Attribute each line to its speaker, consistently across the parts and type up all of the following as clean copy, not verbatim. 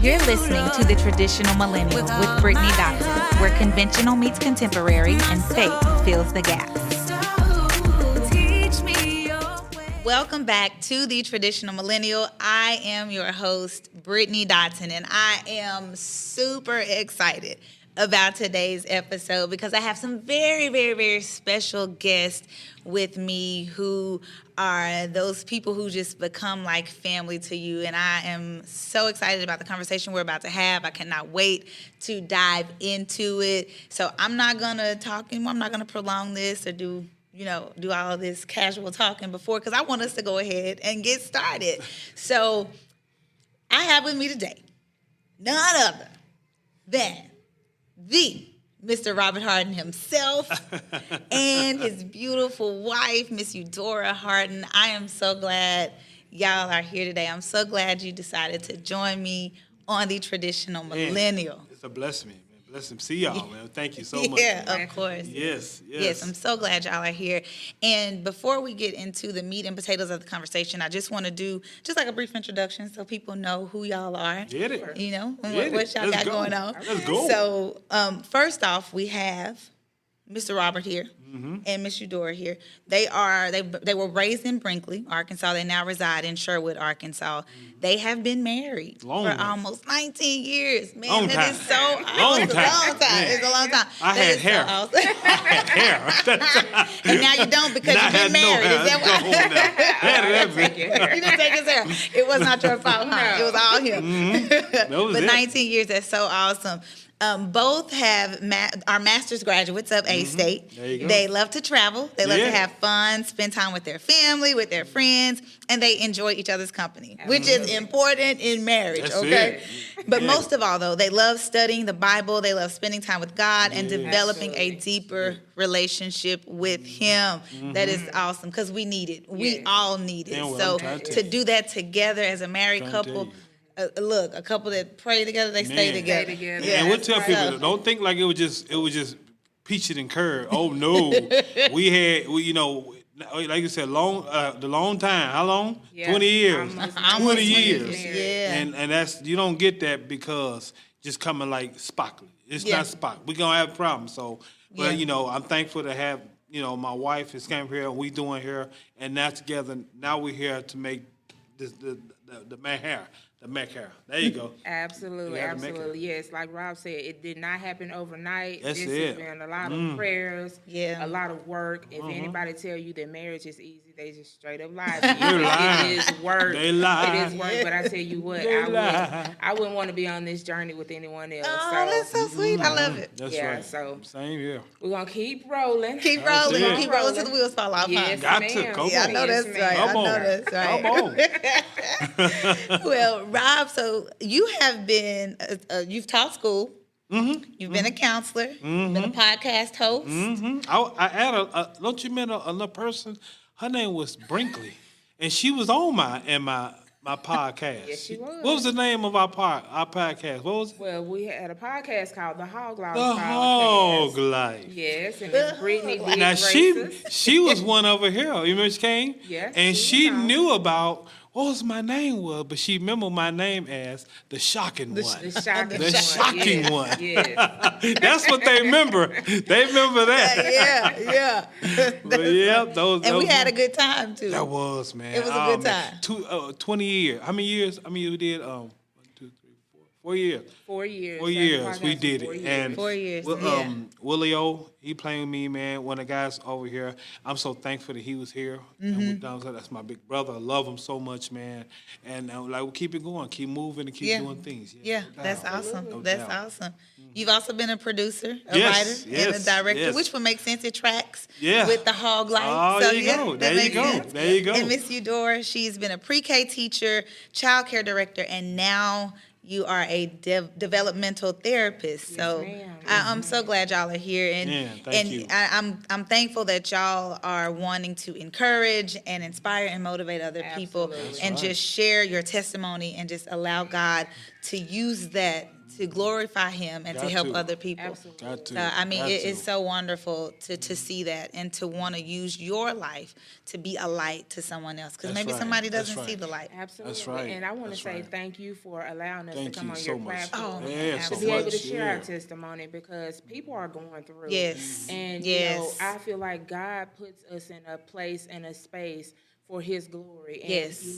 Speaker 1: You're listening to The Traditional Millennial with Brittany Dotson, where conventional meets contemporary and faith fills the gaps. Welcome back to The Traditional Millennial. I am your host, Brittany Dotson, and I am super excited about today's episode because I have some very, very, very special guests with me who are those people who just become like family to you. And I am so excited about the conversation we're about to have. I cannot wait to dive into it. So I'm not going to talk anymore. I'm not going to prolong this or do all of this casual talking before, because I want us to go ahead and get started. So I have with me today none other than the Mr. Robert Hardin himself and his beautiful wife, Miss Eudroa Hardin. I am so glad y'all are here today. I'm so glad you decided to join me on The Traditional Millennial.
Speaker 2: It's a blessing, man. Blessing to see y'all, man. Thank you so much.
Speaker 1: Yeah,
Speaker 2: man.
Speaker 1: of course.
Speaker 2: Yes.
Speaker 1: I'm so glad y'all are here. And before we get into the meat and potatoes of the conversation, I just want to do just like a brief introduction so people know who y'all are.
Speaker 2: Get it.
Speaker 1: You know,
Speaker 2: Get
Speaker 1: what y'all got going on.
Speaker 2: Let's go.
Speaker 1: So first off, we have Mr. Robert here and Miss Eudroa here. They were raised in Brinkley, Arkansas. They now reside in Sherwood, Arkansas. They have been married for almost 19 years. Man,
Speaker 2: long
Speaker 1: that
Speaker 2: time.
Speaker 1: is so awesome. It's a long time. It's a long time.
Speaker 2: I had hair.
Speaker 1: So awesome.
Speaker 2: I had hair.
Speaker 1: And now you don't because you've been married.
Speaker 2: No,
Speaker 1: is that why? You didn't take his hair. It was not your fault, huh? It was all him. But 19 years, that's so awesome. Both are master's graduates of A-State.
Speaker 2: There you go.
Speaker 1: They love to travel. They love to have fun, spend time with their family, with their friends, and they enjoy each other's company, which is important in marriage,
Speaker 2: That's
Speaker 1: okay?
Speaker 2: it.
Speaker 1: But most of all, though, they love studying the Bible. They love spending time with God and developing a deeper relationship with Him. That is awesome because we need it. We all need it.
Speaker 2: Yeah,
Speaker 1: So to do that together as a married couple, look, a couple that pray together, they stay together.
Speaker 2: Yeah, and we'll tell people, don't think like it was just peaches and curd. Oh no, we like you said, the long time. How long?
Speaker 3: Yeah.
Speaker 2: 20 years.
Speaker 1: Almost
Speaker 2: 20 years.
Speaker 1: Yeah.
Speaker 2: And that's, you don't get that because just coming like sparkly. It's not sparkly. We're gonna have problems. So, but I'm thankful to have my wife has came here. We doing here, and now together. Now we're here to make this the man hair. The Mech hair. There you go.
Speaker 3: Absolutely. Yes, like Rob said, it did not happen overnight.
Speaker 2: That's
Speaker 3: this
Speaker 2: it.
Speaker 3: has been a lot of prayers,
Speaker 1: a
Speaker 3: lot of work. If anybody tell you that marriage is easy, they just straight up lie.
Speaker 2: It
Speaker 3: is work.
Speaker 2: They lie.
Speaker 3: It is work, but I tell you what, I wouldn't want to be on this journey with anyone else.
Speaker 1: Oh, that's so sweet. I love it.
Speaker 2: That's right.
Speaker 3: So
Speaker 2: same here.
Speaker 3: we're gonna keep rolling.
Speaker 1: Keep rolling till the wheels fall off.
Speaker 3: Yes,
Speaker 2: Got
Speaker 3: ma'am.
Speaker 2: to. Come
Speaker 1: Yeah, I
Speaker 2: on.
Speaker 1: know that's right.
Speaker 2: Come on.
Speaker 1: I know that's right.
Speaker 2: Come on.
Speaker 1: Well, Rob, so you have been, you've taught school. You've been a counselor. Been a podcast host.
Speaker 2: I had don't you remember another person? Her name was Brinkley, and she was on my podcast.
Speaker 3: Yes, she was.
Speaker 2: What was the name of our podcast? What was it?
Speaker 3: Well, we had a podcast called The Hog Life.
Speaker 2: The Hog Life.
Speaker 3: Yes, and Miss Brittany did
Speaker 2: Now
Speaker 3: races.
Speaker 2: she was one over here. You remember she came?
Speaker 3: Yes.
Speaker 2: And she knew about what was my name but she remembered my name as the shocking one.
Speaker 3: The shocking
Speaker 2: The
Speaker 3: one.
Speaker 2: shocking
Speaker 3: Yes.
Speaker 2: one.
Speaker 3: Yes.
Speaker 2: That's what they remember. They remember that.
Speaker 1: Yeah.
Speaker 2: But yeah, those.
Speaker 1: And we had a good time too.
Speaker 2: That was, man.
Speaker 1: It was a good time.
Speaker 2: 20 years. How many years? I mean, we did 1, 2, 3, 4 years.
Speaker 3: 4 years.
Speaker 2: 4 years we did it.
Speaker 3: 4 years.
Speaker 2: And
Speaker 1: 4 years.
Speaker 2: Willie O, he playing with me, man. One of the guys over here. I'm so thankful that he was here. And that's my big brother. I love him so much, man. And we'll keep it going, keep moving, and keep doing things.
Speaker 1: Yeah, that's awesome.
Speaker 2: No
Speaker 1: That's
Speaker 2: doubt.
Speaker 1: awesome. You've also been a producer, a
Speaker 2: Yes,
Speaker 1: writer, and a director,
Speaker 2: yes.
Speaker 1: which would make sense. It tracks
Speaker 2: Yeah.
Speaker 1: with the Hog Life.
Speaker 2: Oh,
Speaker 1: So,
Speaker 2: there you go.
Speaker 1: that
Speaker 2: There you
Speaker 1: makes
Speaker 2: go.
Speaker 1: sense.
Speaker 2: There you go.
Speaker 1: And Miss Eudroa, she's been a pre-K teacher, child care director, and now you are a developmental therapist. So
Speaker 3: ma'am.
Speaker 1: I'm so glad y'all are here, and
Speaker 2: thank you.
Speaker 1: I'm thankful that y'all are wanting to encourage and inspire and motivate other people,
Speaker 3: Absolutely.
Speaker 1: and just share your testimony and just allow God to use that to glorify him and to help
Speaker 2: to.
Speaker 1: other people.
Speaker 3: Absolutely.
Speaker 2: Got to.
Speaker 1: So, I mean,
Speaker 2: Got
Speaker 1: it's
Speaker 2: to.
Speaker 1: so wonderful to see that and to want to use your life to be a light to someone else. Because
Speaker 2: That's
Speaker 1: maybe
Speaker 2: right.
Speaker 1: somebody
Speaker 2: That's
Speaker 1: doesn't see
Speaker 2: right.
Speaker 1: the light.
Speaker 3: Absolutely.
Speaker 2: That's right.
Speaker 3: And I want to
Speaker 2: That's
Speaker 3: say
Speaker 2: right.
Speaker 3: thank you for allowing us
Speaker 2: Thank
Speaker 3: to come
Speaker 2: you
Speaker 3: on
Speaker 2: so
Speaker 3: your
Speaker 2: much.
Speaker 3: platform.
Speaker 1: Oh,
Speaker 2: Yeah,
Speaker 1: man,
Speaker 2: so
Speaker 3: To be able to
Speaker 2: much.
Speaker 3: share
Speaker 2: Yeah.
Speaker 3: our testimony because people are going through.
Speaker 1: Yes.
Speaker 3: And,
Speaker 1: Yes.
Speaker 3: I feel like God puts us in a place and a space for his glory. And,
Speaker 1: Yes.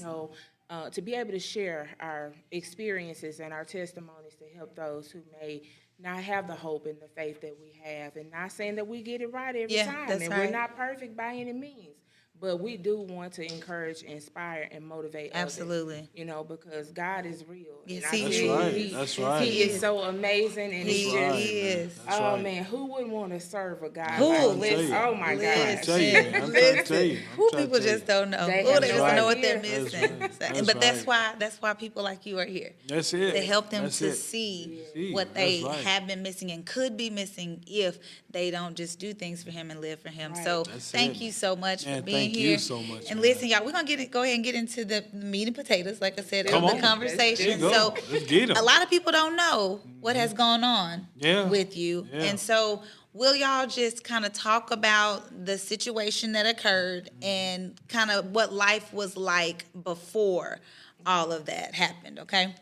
Speaker 3: to be able to share our experiences and our testimonies to help those who may not have the hope and the faith that we have. And not saying that we get it right every
Speaker 1: Yeah,
Speaker 3: time.
Speaker 1: that's
Speaker 3: And
Speaker 1: right.
Speaker 3: we're not perfect by any means. But we do want to encourage, inspire, and motivate
Speaker 1: Absolutely.
Speaker 3: others, because God is real.
Speaker 1: Yes,
Speaker 3: And I
Speaker 1: he
Speaker 2: That's
Speaker 3: feel
Speaker 2: right.
Speaker 3: He,
Speaker 2: That's
Speaker 1: Yes,
Speaker 2: right.
Speaker 3: he is so amazing, and
Speaker 1: He
Speaker 3: he just,
Speaker 1: is.
Speaker 2: That's
Speaker 3: oh
Speaker 2: right.
Speaker 3: man, who wouldn't want to serve a God
Speaker 1: Who?
Speaker 3: like this?
Speaker 1: Listen,
Speaker 3: Oh my
Speaker 2: I'm
Speaker 3: gosh.
Speaker 2: trying to tell you. I'm trying to
Speaker 1: Listen.
Speaker 2: tell you. I'm
Speaker 1: Who
Speaker 2: trying to
Speaker 1: people
Speaker 2: tell
Speaker 1: just
Speaker 2: you.
Speaker 1: don't know.
Speaker 3: They
Speaker 1: Who
Speaker 3: have
Speaker 1: they
Speaker 3: no
Speaker 1: just know what they're
Speaker 3: idea.
Speaker 2: That's
Speaker 1: missing.
Speaker 2: right.
Speaker 1: So-
Speaker 2: That's
Speaker 1: but
Speaker 2: right.
Speaker 1: that's why people like you are here.
Speaker 2: That's it.
Speaker 1: To help them
Speaker 2: That's
Speaker 1: to
Speaker 2: it.
Speaker 1: see what they
Speaker 2: That's right.
Speaker 1: have been missing and could be missing if they don't just do things for him and live for him.
Speaker 3: Right.
Speaker 1: So
Speaker 2: That's
Speaker 1: thank
Speaker 2: it.
Speaker 1: you so much
Speaker 2: Man,
Speaker 1: for being
Speaker 2: thank
Speaker 1: here.
Speaker 2: you so much,
Speaker 1: And
Speaker 2: man.
Speaker 1: listen, y'all, we're gonna go ahead and get into the meat and potatoes, like I said,
Speaker 2: Come
Speaker 1: of the
Speaker 2: on.
Speaker 1: conversation.
Speaker 2: Let's
Speaker 1: So
Speaker 2: go. Let's get 'em.
Speaker 1: a lot of people don't know what has gone on
Speaker 2: Yeah.
Speaker 1: with you.
Speaker 2: Yeah.
Speaker 1: And so will y'all just kind of talk about the situation that occurred and kind of what life was like before all of that happened, okay?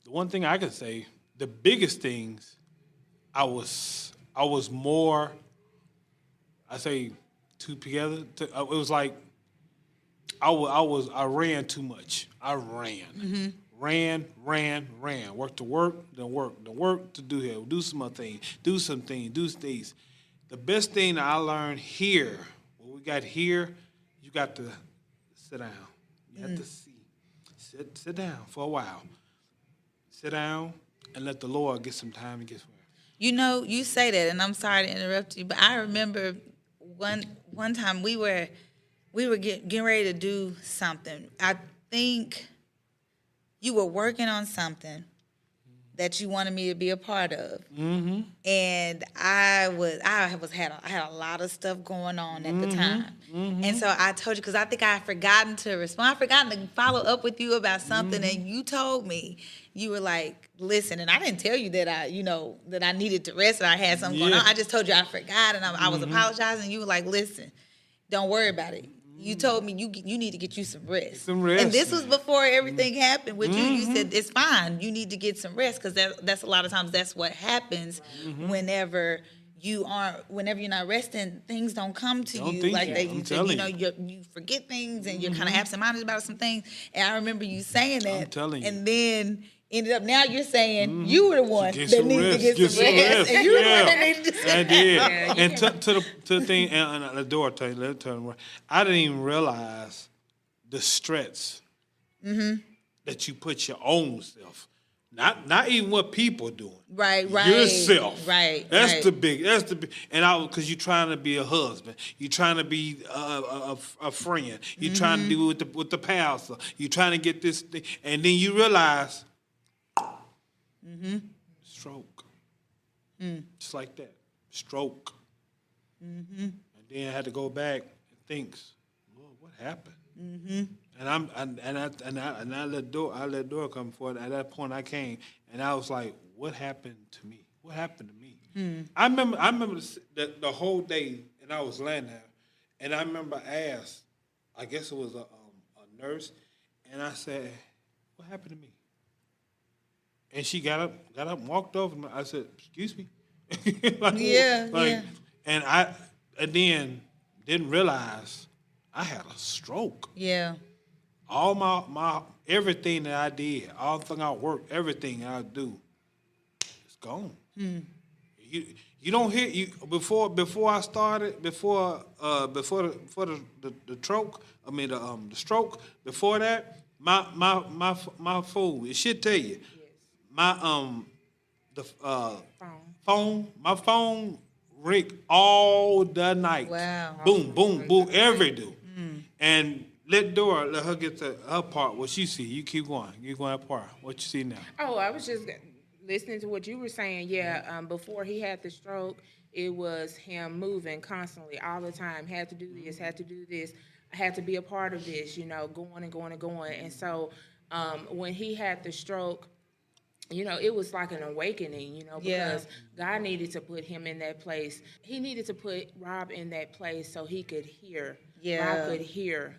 Speaker 2: The one thing I can say, the biggest things, I was more, I say, together. It was like I ran too much. I ran. Ran. Work to work, then work to do here. Do some other things. Do some things. Do things. The best thing that I learned here, what we got here, you got to sit down. You have to see. Sit down for a while. Sit down and let the Lord get some time to get somewhere.
Speaker 1: You know, you say that, and I'm sorry to interrupt you, but I remember one time we were getting ready to do something. I think you were working on something that you wanted me to be a part of, and I had a lot of stuff going on at the time, and so I told you because I think I had forgotten to respond. I forgotten to follow up with you about something, and you told me. You were like, listen, and I didn't tell you that I needed to rest or I had something going on. I just told you I forgot, and I was apologizing. You were like, listen, don't worry about it. You told me you need to get you some rest.
Speaker 2: Some rest,
Speaker 1: And this was
Speaker 2: man.
Speaker 1: before everything happened with you. You said it's fine. You need to get some rest because that's a lot of times that's what happens whenever you're not resting, things don't come to
Speaker 2: Don't
Speaker 1: you
Speaker 2: think
Speaker 1: like
Speaker 2: it.
Speaker 1: they
Speaker 2: I'm
Speaker 1: used to.
Speaker 2: telling
Speaker 1: You forget things and you're kind of absent-minded about some things. And I remember you saying that.
Speaker 2: I'm telling you.
Speaker 1: And then ended up now you're saying you were the one
Speaker 2: Get
Speaker 1: that
Speaker 2: some
Speaker 1: needed
Speaker 2: rest.
Speaker 1: to get some rest. And you were the one that needed to sit
Speaker 2: I
Speaker 1: down.
Speaker 2: did.
Speaker 3: Yeah,
Speaker 2: And to the thing, and the door, I didn't even realize the stress that you put your own self. Not even what people are doing.
Speaker 1: Right.
Speaker 2: Yourself.
Speaker 1: Right.
Speaker 2: That's the big. And because you're trying to be a husband, you're trying to be a friend, you're trying to do with the pastor, you're trying to get this thing, and then you realize, stroke, just like that, stroke, and then I had to go back and think, Lord, what happened? And I let door come forward. At that point, I came and I was like, "What happened to me? What happened to me?" I remember the whole day, and I was laying there, and I remember I asked, I guess it was a nurse, and I said, "What happened to me?" And she got up, and walked over. And I said, "Excuse me."
Speaker 1: Yeah.
Speaker 2: And then didn't realize I had a stroke.
Speaker 1: Yeah.
Speaker 2: All my everything that I did, all the thing I worked, everything I do, it's gone. You don't hear you before I started the stroke. I mean the stroke. Before that, my food. It should tell you my my phone ring all the night.
Speaker 1: Wow.
Speaker 2: Boom, every do. And let her get to her part. What she see, you keep going. You going that part. What you see now?
Speaker 3: Oh, I was just listening to what you were saying. Yeah, before he had the stroke, it was him moving constantly, all the time. Had to do this, had to do this. I had to be a part of this, going and going and going. And so when he had the stroke, it was like an awakening, because
Speaker 1: Yeah.
Speaker 3: God needed to put him in that place. He needed to put Rob in that place so he could hear.
Speaker 1: Yeah.
Speaker 3: Rob could hear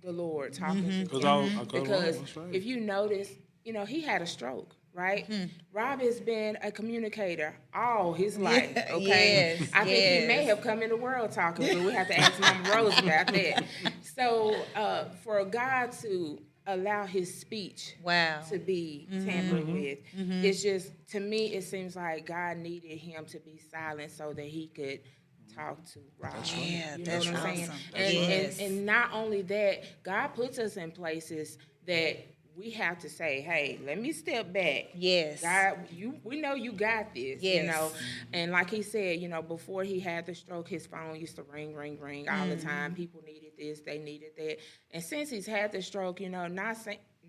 Speaker 3: the Lord talking to him.
Speaker 2: Because
Speaker 3: Because if you notice, he had a stroke, right? Rob has been a communicator all his life, okay?
Speaker 1: Yes,
Speaker 3: I think he may
Speaker 1: yes.
Speaker 3: have come in the world talking, but we have to ask Mama Rose about that. So for God to allow his speech
Speaker 1: Wow.
Speaker 3: to be tampered with, it's just, to me, it seems like God needed him to be silent so that he could talk to Rob.
Speaker 1: Yeah,
Speaker 3: You know
Speaker 1: that's
Speaker 3: what I'm saying?
Speaker 1: awesome.
Speaker 3: And,
Speaker 1: Yes.
Speaker 3: and not only that, God puts us in places that we have to say, hey, let me step back.
Speaker 1: Yes.
Speaker 3: God, we know you got this,
Speaker 1: Yes.
Speaker 3: And like he said, before he had the stroke, his phone used to ring, ring, ring all the time. People needed this, they needed that. And since he's had the stroke,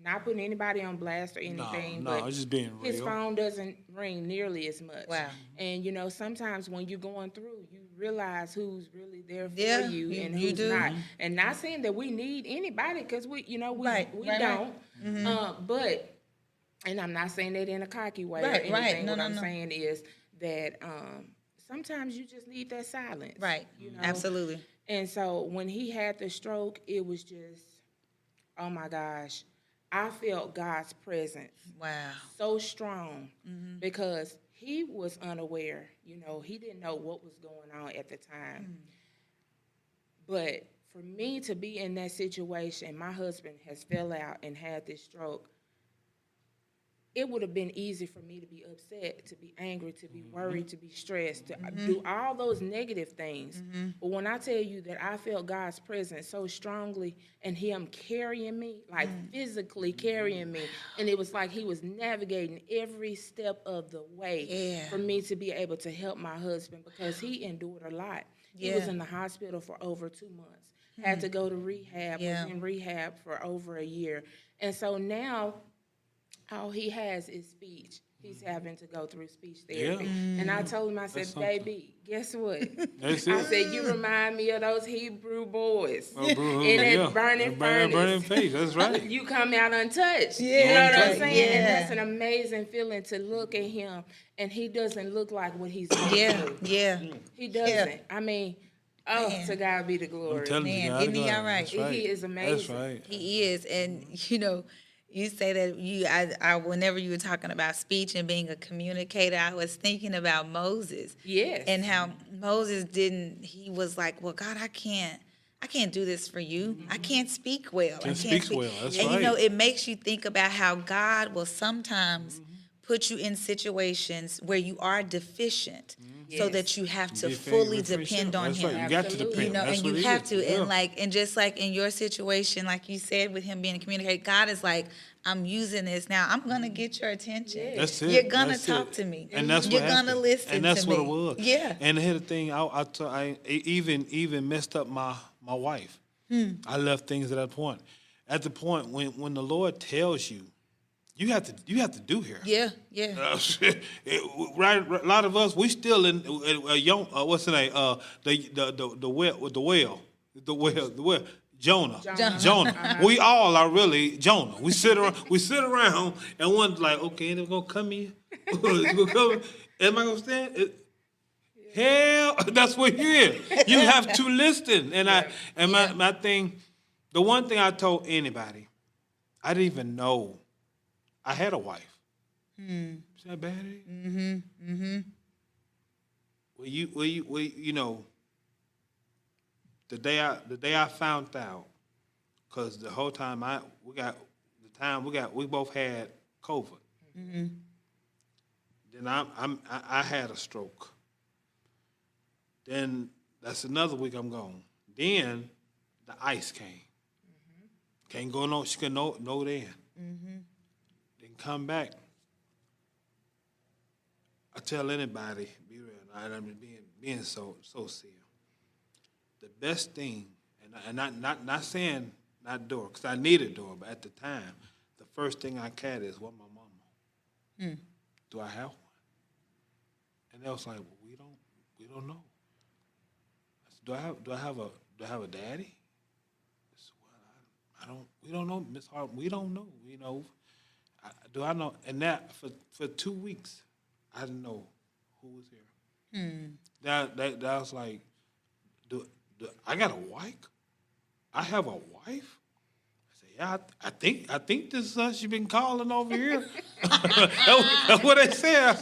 Speaker 3: not putting anybody on blast or anything,
Speaker 2: No,
Speaker 3: but
Speaker 2: it's just being
Speaker 3: his
Speaker 2: real.
Speaker 3: phone doesn't ring nearly as much.
Speaker 1: Wow.
Speaker 3: And sometimes when you're going through, you realize who's really there for
Speaker 1: Yeah,
Speaker 3: you and
Speaker 1: you
Speaker 3: who's
Speaker 1: do.
Speaker 3: not. And not saying that we need anybody, because we
Speaker 1: Right,
Speaker 3: don't.
Speaker 1: right.
Speaker 3: But, and I'm not saying that in a cocky way or
Speaker 1: Right,
Speaker 3: anything.
Speaker 1: right. No,
Speaker 3: what
Speaker 1: no,
Speaker 3: I'm
Speaker 1: no.
Speaker 3: saying is that sometimes you just need that silence.
Speaker 1: Right. Absolutely.
Speaker 3: And so when he had the stroke, it was just, oh my gosh, I felt God's presence
Speaker 1: Wow.
Speaker 3: so strong because he was unaware. He didn't know what was going on at the time. But for me to be in that situation, my husband has fell out and had this stroke. It would have been easy for me to be upset, to be angry, to be worried, to be stressed, to do all those negative things. But when I tell you that I felt God's presence so strongly and him carrying me, like physically carrying me, and it was like he was navigating every step of the way for me to be able to help my husband, because he endured a lot. He was in the hospital for over 2 months, had to go to rehab, was in rehab for over a year. And so now, all he has is speech. He's having to go through speech therapy. And I told him, I said, baby, guess what?
Speaker 2: That's
Speaker 3: I
Speaker 2: it.
Speaker 3: said, you remind me of those Hebrew boys
Speaker 2: Oh, bro,
Speaker 3: in that
Speaker 2: yeah.
Speaker 3: burning
Speaker 2: Burning
Speaker 3: furnace.
Speaker 2: face. That's right.
Speaker 3: You come out untouched.
Speaker 1: Yeah.
Speaker 3: You know what I'm
Speaker 2: Untouched.
Speaker 3: saying? And
Speaker 1: Yeah.
Speaker 3: that's an amazing feeling to look at him, and he doesn't look like what he's going
Speaker 1: Yeah.
Speaker 3: through.
Speaker 1: Yeah.
Speaker 3: He doesn't. I mean,
Speaker 1: Man.
Speaker 3: to God be the
Speaker 2: I'm
Speaker 3: glory.
Speaker 2: telling you,
Speaker 1: Man,
Speaker 2: God,
Speaker 1: isn't he all right?
Speaker 2: That's right.
Speaker 3: He is amazing.
Speaker 2: That's right.
Speaker 1: He is, and you say that I whenever you were talking about speech and being a communicator, I was thinking about Moses.
Speaker 3: Yes.
Speaker 1: And how Moses he was like, well, God, I can't do this for you. I can't speak well. I can't
Speaker 2: speak
Speaker 1: speak.
Speaker 2: well. That's
Speaker 1: and
Speaker 2: right.
Speaker 1: it makes you think about how God will sometimes put you in situations where you are deficient, so
Speaker 3: Yes.
Speaker 1: that you have to
Speaker 2: Be
Speaker 1: fully
Speaker 2: faithful for
Speaker 1: depend
Speaker 2: yourself.
Speaker 1: on
Speaker 2: That's
Speaker 1: him.
Speaker 2: right. You got to
Speaker 3: Absolutely.
Speaker 2: depend. That's
Speaker 1: And
Speaker 2: what
Speaker 1: you
Speaker 2: it
Speaker 1: have
Speaker 2: is.
Speaker 1: to,
Speaker 2: Yeah.
Speaker 1: and just like in your situation, like you said, with him being a communicator, God is like, I'm using this now. I'm gonna get your attention.
Speaker 3: Yes.
Speaker 2: That's it.
Speaker 1: You're gonna
Speaker 2: That's
Speaker 1: talk
Speaker 2: it.
Speaker 1: to me.
Speaker 2: And that's
Speaker 1: You're
Speaker 2: what
Speaker 1: gonna
Speaker 2: happened.
Speaker 1: listen
Speaker 2: And that's
Speaker 1: to
Speaker 2: what
Speaker 1: me.
Speaker 2: it was.
Speaker 1: Yeah.
Speaker 2: And here's the thing, I even messed up my wife. I left things at that point. At the point when the Lord tells you, you have to do here.
Speaker 1: Yeah. Yeah.
Speaker 2: Right, a lot of us, we still in a young. What's the name? The whale. Jonah.
Speaker 3: Jonah.
Speaker 2: We all are really Jonah. We sit around, and one's like, okay, they're gonna come in. It's gonna come. Am I gonna stand? Hell, that's what you is. You have to listen. And my thing, the one thing I told anybody, I didn't even know I had a wife. Is that bad? Well, the day I found out, because the whole time we both had COVID. Then I had a stroke. Then that's another week I'm gone. Then the ice came. Can't go no. She can no then. Then come back. I tell anybody, be real, and I'm being so sincere. The best thing, and not saying not door, because I needed a door, but at the time, the first thing I had is what my mama. Do I have one? And they was like, well, we don't know. I said, do I have a daddy? I said, well, we don't know, Miss Hart. We don't know. do I know? And that for 2 weeks, I didn't know who was here. That was like, do I got a wife? I have a wife? I said, yeah, I think this is she been calling over here. That's what they said.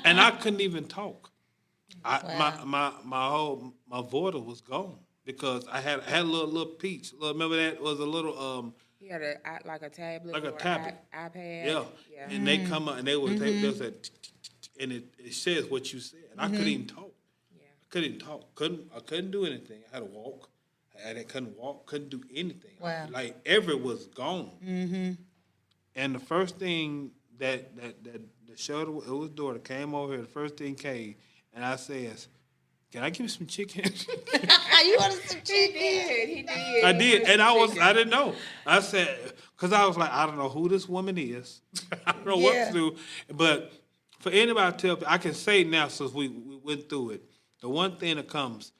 Speaker 2: And I couldn't even talk. My voice was gone because I had a little peach. Remember that was a little
Speaker 3: He had like a tablet,
Speaker 2: like a
Speaker 3: or
Speaker 2: tablet,
Speaker 3: iPad.
Speaker 2: yeah. And they come up and they would they said, and it says what you said. And I couldn't even talk.
Speaker 3: Yeah.
Speaker 2: I couldn't even talk. I couldn't do anything. I had to walk. I couldn't walk. Couldn't do anything.
Speaker 1: Wow.
Speaker 2: Like every was gone. And the first thing that the shelter, it was daughter came over here. The first thing came, and I says, "Can I give you some chicken?"
Speaker 1: You wanted some chicken?
Speaker 3: He did.
Speaker 2: I did, and I didn't know. I said, because I was like, I don't know who this woman is. I don't know what to do. But for anybody to tell, I can say now since we went through it, the one thing that comes,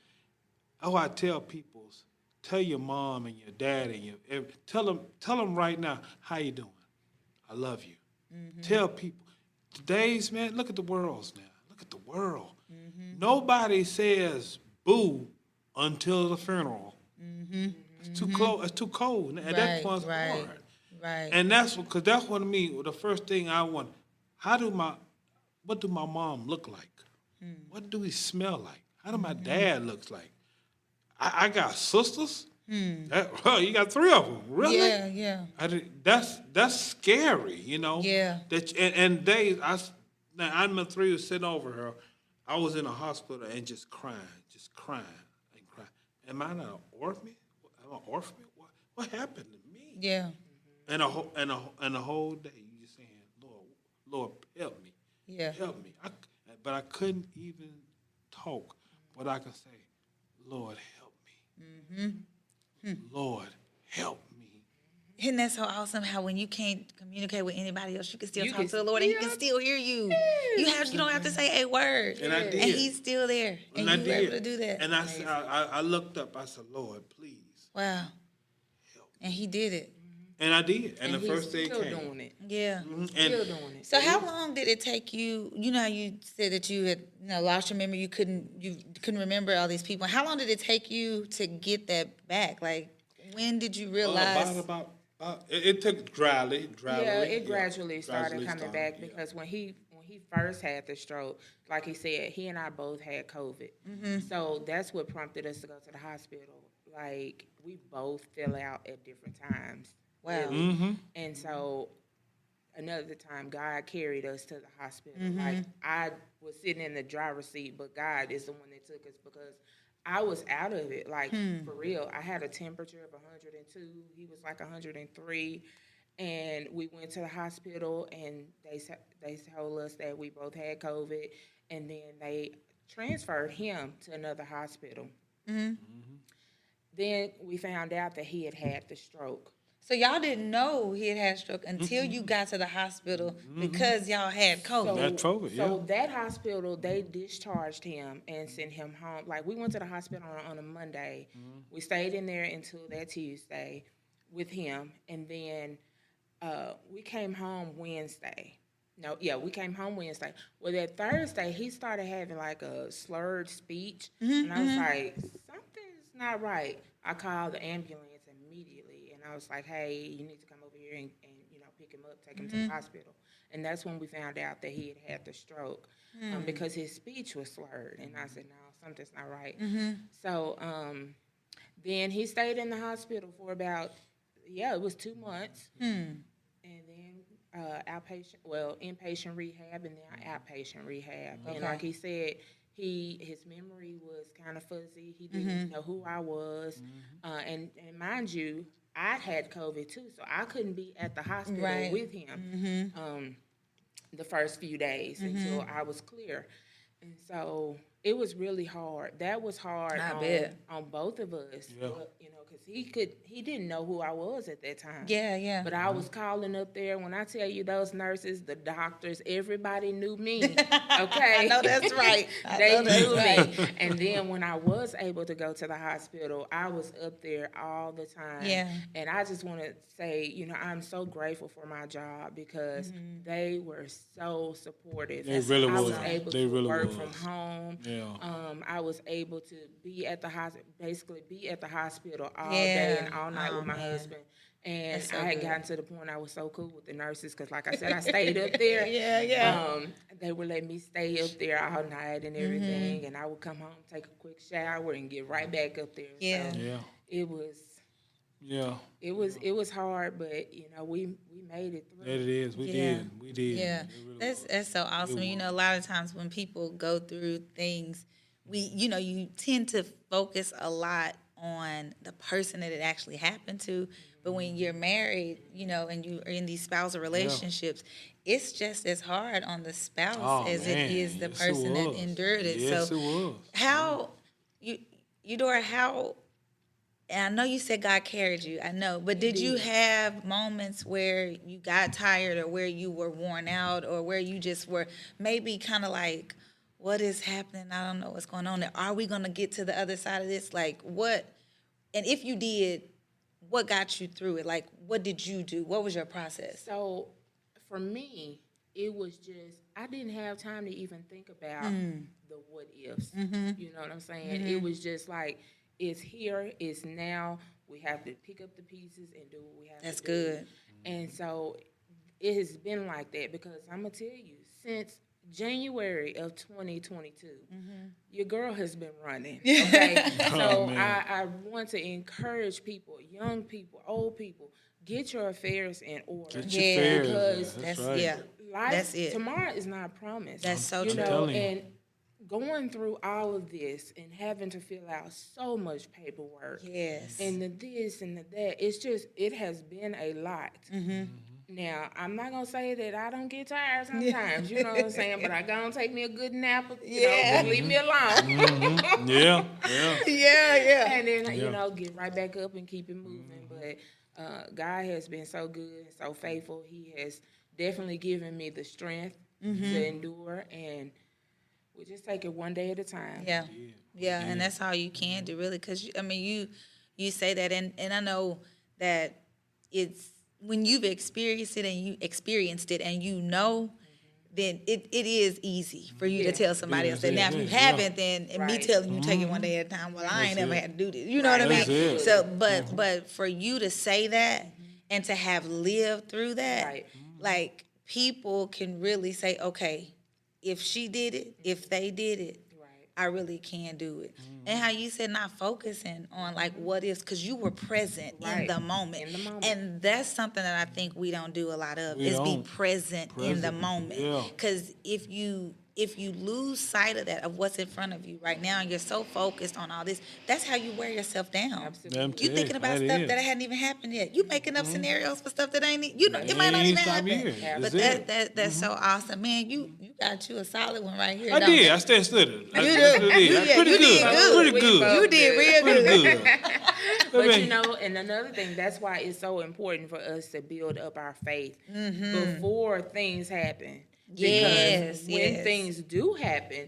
Speaker 2: I tell people, tell your mom and your dad and tell them right now, how you doing? I love you. Tell people. Today's, man, look at the world now. Look at the world. Nobody says boo until the funeral. It's too close. It's too cold. At that point, it's hard.
Speaker 1: Right.
Speaker 2: And that's because that's what I mean. The first thing I want, what do my mom look like? What do he smell like? How do my dad looks like? I got sisters. You got 3 of them, really?
Speaker 1: Yeah.
Speaker 2: That's scary, you know.
Speaker 1: Yeah.
Speaker 2: And days I'm 3 was sitting over her. I was in a hospital and just crying. Am I not an orphan? Am I an orphan? What happened to me?
Speaker 1: Yeah.
Speaker 2: And a whole day you just saying, Lord, help me.
Speaker 1: Yeah.
Speaker 2: Help me. But I couldn't even talk. But I could say, Lord, help me. Lord, help me.
Speaker 1: Isn't that so awesome how when you can't communicate with anybody else, you can still talk to the Lord and He can still hear you. You don't have to say a word.
Speaker 2: And I did.
Speaker 1: And He's still there. And you were able to do that.
Speaker 2: And I looked up, I said, Lord, please.
Speaker 1: Wow.
Speaker 2: Help.
Speaker 1: And He did it.
Speaker 2: And I did. And the first thing
Speaker 3: still
Speaker 2: came.
Speaker 3: doing it.
Speaker 1: Yeah.
Speaker 3: Still doing it.
Speaker 1: So how long did it take you? You know how you said that you had lost your memory. You couldn't remember all these people. How long did it take you to get that back? Like, when did you realize?
Speaker 2: It took dryly.
Speaker 3: Yeah, it gradually started coming back because when he first had the stroke, like he said, he and I both had COVID. So that's what prompted us to go to the hospital. Like, we both fell out at different times.
Speaker 1: Wow.
Speaker 3: Really. And so another time, God carried us to the hospital. Like, I was sitting in the driver's seat, but God is the one that took us because I was out of it. Like, for real. I had a temperature of 102. He was like 103. And we went to the hospital, and they told us that we both had COVID. And then they transferred him to another hospital. Then we found out that he had the stroke.
Speaker 1: So y'all didn't know he had a stroke until you got to the hospital because y'all had COVID.
Speaker 2: That's COVID, yeah.
Speaker 3: So that hospital, they discharged him and sent him home. Like, we went to the hospital on a Monday. We stayed in there until that Tuesday with him. And then we came home Wednesday. We came home Wednesday. Well, that Thursday, he started having, like, a slurred speech. And I was like, something's not right. I called the ambulance immediately. And I was like, hey, you need to come over here and pick him up, take him to the hospital. And that's when we found out that he had the stroke because his speech was slurred. And I said, no, something's not right. So then he stayed in the hospital for about, it was 2 months. And then inpatient rehab and then outpatient rehab. Okay. And like he said, his memory was kind of fuzzy. He didn't know who I was. And mind you, I had COVID too, so I couldn't be at the hospital with him the first few days until I was clear. And so it was really hard. That was hard on both of us, because he didn't know who I was at that time.
Speaker 1: Yeah, yeah.
Speaker 3: But I was calling up there. When I tell you, those nurses, the doctors, everybody knew me. Okay,
Speaker 1: I know that's right.
Speaker 3: They knew me. And then when I was able to go to the hospital, I was up there all the time.
Speaker 1: Yeah.
Speaker 3: And I just want to say, I'm so grateful for my job because they were so supportive.
Speaker 2: They really
Speaker 3: I was
Speaker 2: was.
Speaker 3: able
Speaker 2: They
Speaker 3: to
Speaker 2: really
Speaker 3: work
Speaker 2: was.
Speaker 3: from home.
Speaker 2: Yeah.
Speaker 3: I was able to be at the hospital, basically be at the hospital all day and all night with my husband. And
Speaker 1: so
Speaker 3: I had
Speaker 1: good.
Speaker 3: gotten to the point I was so cool with the nurses because, like I said, I stayed up there.
Speaker 1: Yeah.
Speaker 3: They would let me stay up there all night and everything, and I would come home, take a quick shower, and get right back up there.
Speaker 1: Yeah.
Speaker 3: So
Speaker 2: Yeah.
Speaker 3: it was.
Speaker 2: Yeah.
Speaker 3: It was hard, but we made it through.
Speaker 2: That it is. We did.
Speaker 1: Yeah,
Speaker 2: It really
Speaker 1: that's so awesome. A lot of times when people go through things, you tend to focus a lot on the person that it actually happened to. But when you're married, and you are in these spousal relationships, it's just as hard on the spouse as it is the person that endured it.
Speaker 2: Yes,
Speaker 1: so
Speaker 2: it was.
Speaker 1: how Eudora, how, and I know you said God carried you, I know, but did you have moments where you got tired or where you were worn out or where you just were maybe kind of like, what is happening? I don't know what's going on there. Are we going to get to the other side of this? Like what, and if you did, what got you through it? Like, what did you do? What was your process?
Speaker 3: So for me, it was just, I didn't have time to even think about the what ifs. You know what I'm saying? It was just like, it's here, it's now. We have to pick up the pieces and do what we have
Speaker 1: That's
Speaker 3: to do.
Speaker 1: good.
Speaker 3: And so it has been like that because I'm going to tell you, since January of 2022, your girl has been running. Okay? So I want to encourage people, young people, old people, get your affairs in order.
Speaker 2: Get your affairs.
Speaker 3: Because
Speaker 2: That's right.
Speaker 3: life,
Speaker 1: That's it.
Speaker 3: tomorrow is not promised.
Speaker 1: That's so
Speaker 3: you
Speaker 1: true.
Speaker 3: know,
Speaker 2: telling you.
Speaker 3: and going through all of this and having to fill out so much paperwork.
Speaker 1: Yes.
Speaker 3: And the this and the that, it has been a lot. Now, I'm not going to say that I don't get tired sometimes, you know what I'm saying, but I go and take me a good nap, just leave me alone.
Speaker 2: Yeah.
Speaker 1: Yeah.
Speaker 3: And then, get right back up and keep it moving. But God has been so good and so faithful. He has definitely given me the strength to endure, and we just take it one day at a time.
Speaker 1: Yeah, and that's all you can do, really, because you say that, and I know that it's when you've experienced it and you know, then it is easy for you to tell somebody else that. Now, if you haven't, then and me telling you take it one day at a time, well, I ain't never had to do this. You know what I mean?
Speaker 2: That's it.
Speaker 1: So, but for you to say that and to have lived through that, like people can really say, okay, if she did it, if they did it, I really can do it. And how you said not focusing on like what is, because you were present in the moment. And that's something that I think we don't do a lot of, be present in the moment. Because if you lose sight of that, of what's in front of you right now, and you're so focused on all this, that's how you wear yourself down.
Speaker 3: Absolutely.
Speaker 1: You thinking about stuff that hadn't even happened yet. You making up scenarios for stuff that ain't, it might not even happen. But that's so awesome. Man, you got you a solid one right here.
Speaker 2: I did. I stayed studying.
Speaker 1: You did.
Speaker 2: Pretty good.
Speaker 1: You did real good.
Speaker 3: But and another thing, that's why it's so important for us to build up our faith before things happen. Because when things do happen,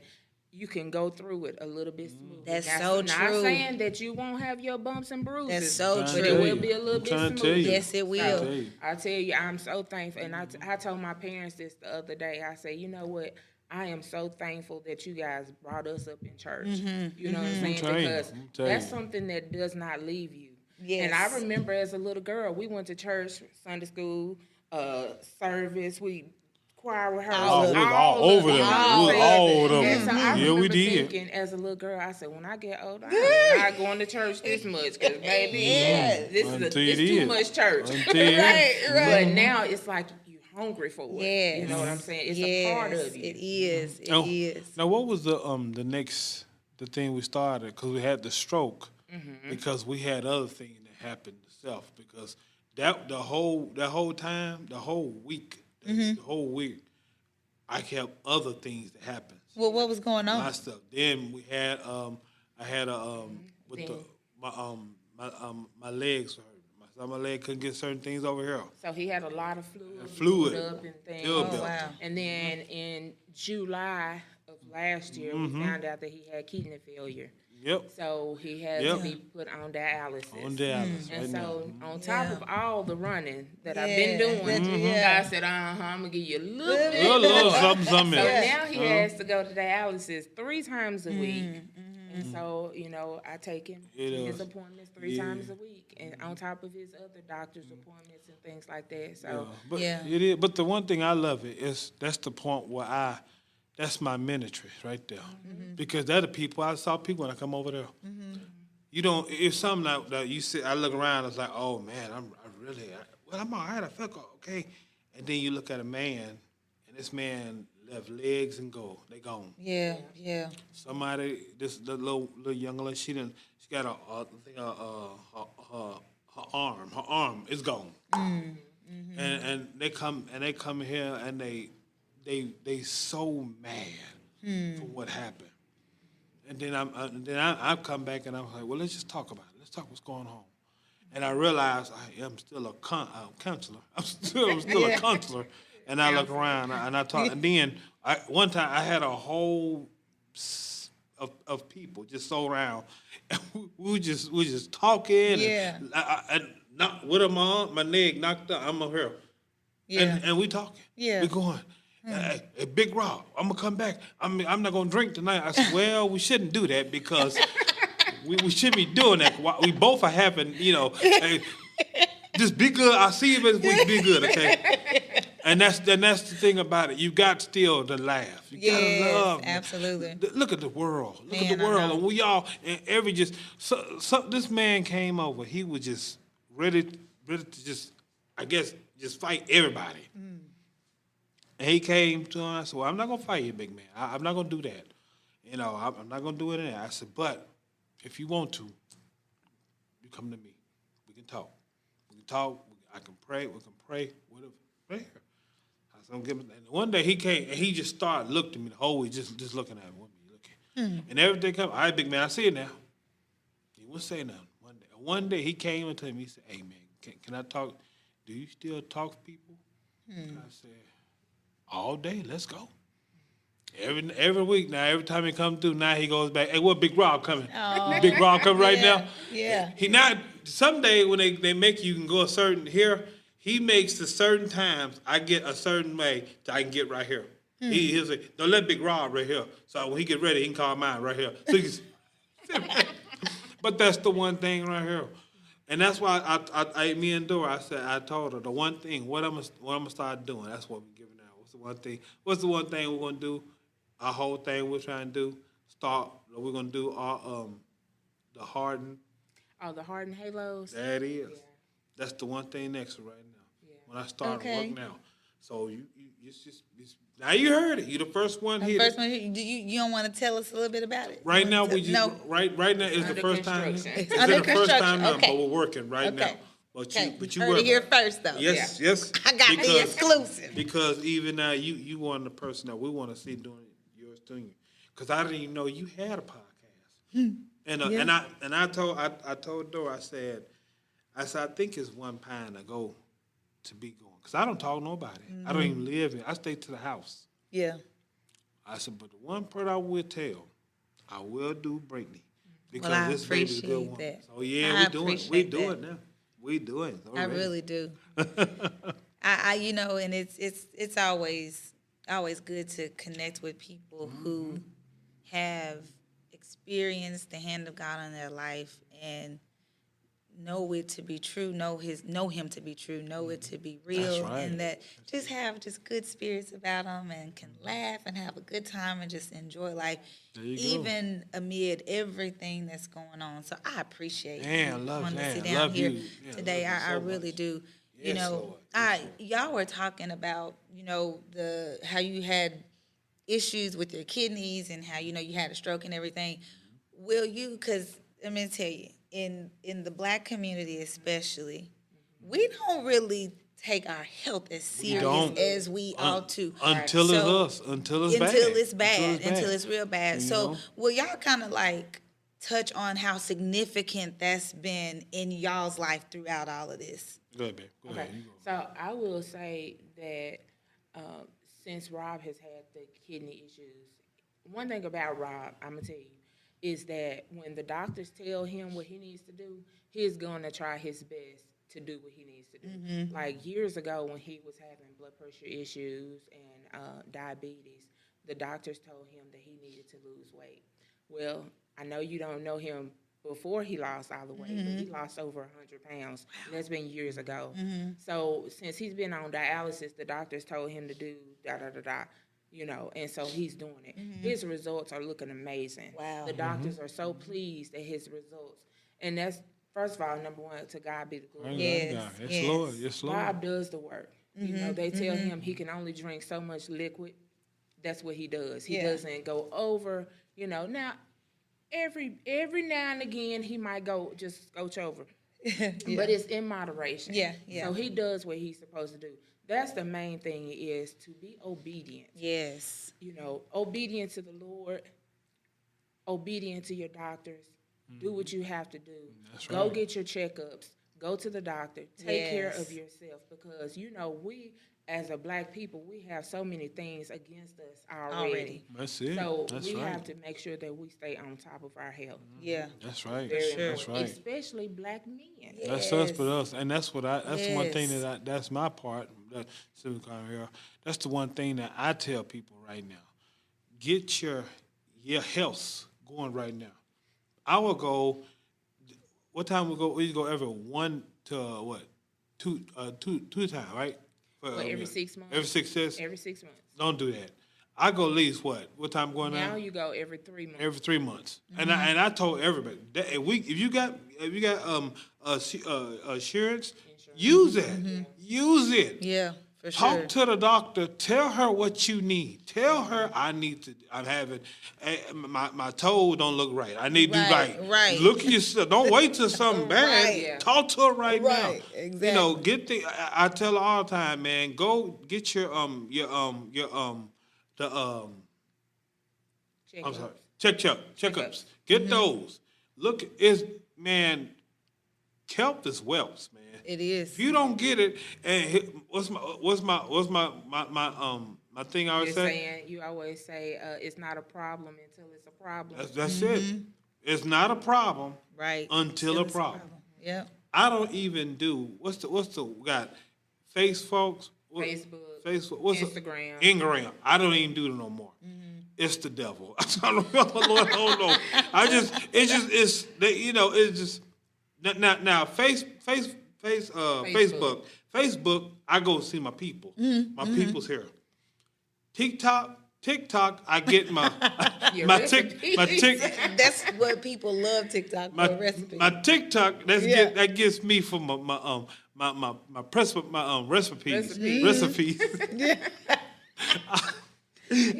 Speaker 3: you can go through it a little bit smoother.
Speaker 1: That's so true.
Speaker 3: Not saying that you won't have your bumps and bruises.
Speaker 1: That's so true.
Speaker 3: But it will be a little bit smoother.
Speaker 1: Yes, it will.
Speaker 3: So, I tell you, I'm so thankful. And I told my parents this the other day. I said, you know what? I am so thankful that you guys brought us up in church. You know what I'm saying? Because that's something that does not leave you.
Speaker 1: Yes.
Speaker 3: And I remember as a little girl, we went to church, Sunday school, service, choir rehearsal.
Speaker 2: We was all over them. We was all over them.
Speaker 3: And so I remember
Speaker 2: we did.
Speaker 3: thinking as a little girl, I said, when I get older, I'm not going to church this much because, baby, this is too much church.
Speaker 1: Right.
Speaker 3: But now it's like you're hungry for it.
Speaker 1: Yes.
Speaker 3: You know what I'm saying? It's a part of you.
Speaker 1: It is. It is.
Speaker 2: Now, what was the thing we started? Because we had the stroke. Because we had other things that happened itself. Because the whole week, the whole week, I kept other things that happened.
Speaker 1: Well, what was going on?
Speaker 2: My stuff. Then we had I had my legs hurt. My leg couldn't get certain things over here.
Speaker 3: So he had a lot of fluid
Speaker 2: Fluid.
Speaker 3: up and things.
Speaker 2: Oh,
Speaker 1: wow.
Speaker 3: And then in July of last year, we found out that he had kidney failure.
Speaker 2: Yep.
Speaker 3: So he had to be put on dialysis.
Speaker 2: On dialysis
Speaker 3: And
Speaker 2: right
Speaker 3: so
Speaker 2: now.
Speaker 3: on top of all the running that I've
Speaker 1: Yeah,
Speaker 3: been doing,
Speaker 1: yeah.
Speaker 3: God said, I'm going to give you a little bit.
Speaker 2: Little something,
Speaker 3: So
Speaker 2: something.
Speaker 3: now he has to go to dialysis 3 times a week. And so, I take him to his appointments 3 times a week, and on top of his other doctor's appointments and things like that. So,
Speaker 2: But it is. But the one thing I love it is that's the point where that's my ministry right there, because they're the people I saw people when I come over there. You don't. If something like that, you see, I look around, it's like, oh man, I'm all right. I feel okay, and then you look at a man, and this man left legs and go. They gone.
Speaker 1: Yeah, yeah.
Speaker 2: Somebody, the little young lady, she got her arm is gone. And they come here and they so mad for what happened. And then I come back and I'm like, well, let's just talk about it. Let's talk what's going on. And I realize I am still a counselor. I'm still a counselor. And I look around and I talk. And then one time I had a whole of people just so around. And we were just talking.
Speaker 1: Yeah.
Speaker 2: And with my leg knocked out. I'm over here.
Speaker 1: Yeah.
Speaker 2: And we talking.
Speaker 1: Yeah.
Speaker 2: We going. Hey, Big Rob, I'm gonna come back. I'm not gonna drink tonight. I said, well, we shouldn't do that because we shouldn't be doing that. We both are having, hey, just be good. I see you, but we be good, okay? And that's the thing about it. You got still to laugh. You gotta love.
Speaker 1: Absolutely.
Speaker 2: Look at the world. Look at the world. And we all and this man came over. He was just ready to just fight everybody. And he came to him. I said, well, I'm not gonna fight you, big man. I'm not gonna do that. I'm not gonna do it in there. I said, but if you want to, you come to me. We can talk. I can pray. We can pray. Whatever. Right here. I said, and one day he came and he just started looking at me the whole way, just looking at me. And everything come. All right, big man, I see it now. He wouldn't say nothing. One day he came and told me, he said, hey man, can I talk? Do you still talk to people? I said, all day, let's go. Every week now, every time he comes through, now he goes back. Hey, what Big Rob coming?
Speaker 1: Oh,
Speaker 2: Big Rob coming right now?
Speaker 1: Yeah.
Speaker 2: He not someday when they make you can go a certain here, he makes the certain times I get a certain way that I can get right here. He'll say, don't let Big Rob right here. So when he get ready, he can call mine right here. So but that's the one thing right here. And that's why me and Dora, I told her the one thing, what I'm gonna start doing, that's what we're giving out. What's the one thing we're gonna do? Our whole thing we're trying to do, we're gonna do our the Hardin.
Speaker 3: Oh, the Hardin Halos?
Speaker 2: That is.
Speaker 3: Yeah.
Speaker 2: That's the one thing next right now.
Speaker 3: Yeah.
Speaker 2: When I start
Speaker 1: Okay.
Speaker 2: working out. So it's now you heard it. You the first one here.
Speaker 1: First one, you don't want to tell us a little bit about it?
Speaker 2: Right now we just
Speaker 1: no.
Speaker 2: right now is the
Speaker 3: under
Speaker 2: first time.
Speaker 3: construction.
Speaker 2: It's
Speaker 1: under
Speaker 2: the first time
Speaker 1: construction,
Speaker 2: now,
Speaker 1: okay.
Speaker 2: but we're working right
Speaker 1: Okay.
Speaker 2: now. But you
Speaker 1: heard it here
Speaker 2: work.
Speaker 1: first though.
Speaker 2: Yes.
Speaker 1: I got the exclusive.
Speaker 2: Because even now you one of the person that we want to see doing yours doing. Because I didn't even know you had a podcast. And I told Dora, I said I think it's one pound to go to be going. Because I don't talk to nobody. I don't even live here. I stay to the house.
Speaker 1: Yeah.
Speaker 2: I said, but the one part I will tell, I will do Brittany. Because
Speaker 1: Well, I
Speaker 2: this baby's a good
Speaker 1: appreciate
Speaker 2: one.
Speaker 1: that.
Speaker 2: So yeah,
Speaker 1: I
Speaker 2: we do it now. We do it.
Speaker 1: I really do. I and it's always good to connect with people who have experienced the hand of God in their life and know it to be true, know him to be true, know it to be real,
Speaker 2: That's right.
Speaker 1: and that just have just good spirits about them and can laugh and have a good time and just enjoy life,
Speaker 2: There you go.
Speaker 1: even amid everything that's going on. So I appreciate
Speaker 2: Man,
Speaker 1: you
Speaker 2: love
Speaker 1: wanting to
Speaker 2: man,
Speaker 1: sit down
Speaker 2: love
Speaker 1: here
Speaker 2: you. Yeah,
Speaker 1: today.
Speaker 2: love you
Speaker 1: I
Speaker 2: so
Speaker 1: really
Speaker 2: much.
Speaker 1: do.
Speaker 2: Yes, Lord.
Speaker 1: Y'all were talking about how you had issues with your kidneys and how you had a stroke and everything. Will you? Because I'm gonna tell you, in the Black community especially, we don't really take our health as serious
Speaker 2: don't.
Speaker 1: as we ought to
Speaker 2: Until it's bad.
Speaker 1: until it's real bad.
Speaker 2: You
Speaker 1: So
Speaker 2: know?
Speaker 1: will y'all kind of like touch on how significant that's been in y'all's life throughout all of this.
Speaker 2: Go ahead, babe. Go
Speaker 3: Okay,
Speaker 2: ahead. You go.
Speaker 3: so I will say that since Rob has had the kidney issues, one thing about Rob, I'm gonna tell you, is that when the doctors tell him what he needs to do, he's gonna try his best to do what he needs to do. Like years ago when he was having blood pressure issues and diabetes, the doctors told him that he needed to lose weight. Well, I know you don't know him before he lost all the weight, but he lost over 100 pounds. And that's been years ago. So since he's been on dialysis, the doctors told him to do da-da-da-da, you know, and so he's doing it. His results are looking amazing.
Speaker 1: Wow.
Speaker 3: The doctors are so pleased at his results. And that's, first of all, number one, to God be the glory.
Speaker 1: Yes,
Speaker 2: It's
Speaker 1: yes.
Speaker 2: Lord. It's Lord.
Speaker 3: God does the work. You know, they tell him he can only drink so much liquid. That's what he does. He doesn't go over, you know. Now, every now and again, he might just scotch over. But it's in moderation.
Speaker 1: Yeah, yeah.
Speaker 3: So he does what he's supposed to do. That's the main thing, is to be obedient.
Speaker 1: Yes.
Speaker 3: You know, obedient to the Lord, obedient to your doctors. Do what you have to do.
Speaker 2: That's
Speaker 3: Go
Speaker 2: right.
Speaker 3: get your checkups. Go to the doctor. Take care of yourself, because, you know, we, as a black people, we have so many things against us already.
Speaker 2: That's it.
Speaker 3: So
Speaker 2: That's
Speaker 3: we
Speaker 2: right.
Speaker 3: have to make sure that we stay on top of our health.
Speaker 1: Yeah.
Speaker 2: That's right.
Speaker 3: Very
Speaker 2: That's
Speaker 3: important,
Speaker 2: right.
Speaker 3: especially black men.
Speaker 2: That's us, but us, and that's what that's the one thing
Speaker 1: Yes.
Speaker 2: that's my part. That's the one thing that I tell people right now. Get your health going right now. I will go. What time we go? We go every 1 to 2 times, right?
Speaker 3: Every 6 months?
Speaker 2: Every 6 months.
Speaker 3: Every 6 months.
Speaker 2: Don't do that. I go at least what? What time going
Speaker 3: Now
Speaker 2: now?
Speaker 3: you go every 3 months.
Speaker 2: Every 3 months, and I told everybody that if you got insurance, use it. Use it.
Speaker 1: Yeah, for
Speaker 2: Talk
Speaker 1: sure.
Speaker 2: to the doctor. Tell her what you need. Tell her I'm having my toe don't look right. I need to do
Speaker 1: Right,
Speaker 2: right.
Speaker 1: right.
Speaker 2: Look at yourself. Don't wait till something bad.
Speaker 1: Right.
Speaker 3: Yeah.
Speaker 2: Talk to her right, now.
Speaker 1: Right,
Speaker 2: You know,
Speaker 1: exactly.
Speaker 2: get the. I tell her all the time, man. Go get your I'm
Speaker 3: Checkups.
Speaker 2: sorry. Checkups. Get those. Look, health is wealth, man.
Speaker 1: It is.
Speaker 2: If you don't get it, and what's my thing I always say?
Speaker 3: You always say it's not a problem until it's a problem.
Speaker 2: That's it. It's not a problem
Speaker 1: Right.
Speaker 2: until a
Speaker 1: it's a
Speaker 2: problem.
Speaker 1: Yep.
Speaker 2: I don't even do what's the we got Facebook, what's
Speaker 3: Instagram.
Speaker 2: Instagram. I don't even do it no more. It's the devil. I don't know. It's just now Facebook. I go see my people. My people's here. TikTok. I get my
Speaker 3: Your
Speaker 2: my
Speaker 3: recipes.
Speaker 1: That's what people love TikTok for, recipes.
Speaker 2: my TikTok.
Speaker 1: Yeah.
Speaker 2: That gets me for my recipes.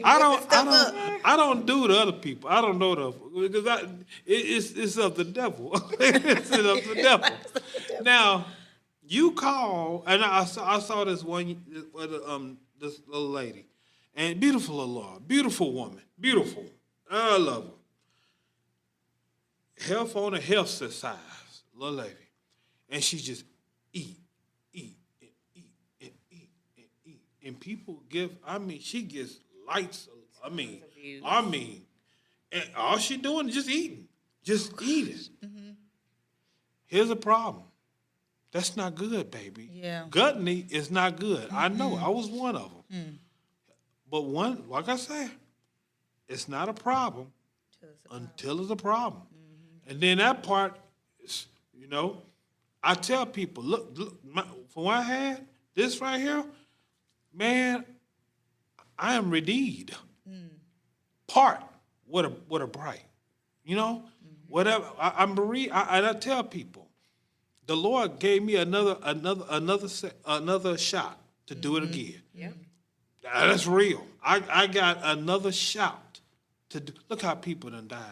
Speaker 2: I don't do the other people. I don't know because it's of the devil. It's of the devil. Now you call, and I saw this this little lady, and beautiful woman, beautiful. I love her. Health on the health size, little lady, and she just eat, and people give. She gets lights. And all she doing is just eating, Here's a problem. That's not good, baby.
Speaker 1: Yeah.
Speaker 2: Gluttony is not good. I know. I was one of them. But like I said, it's not a problem until it's a problem. And then that part, I tell people, look from what I had, this right here, man, I am redeemed. Part with a bright, whatever. I'm bereaved. I tell people, the Lord gave me another shot to do it again.
Speaker 3: Yeah.
Speaker 2: That's real. I got another shot to do. Look how people done died, man.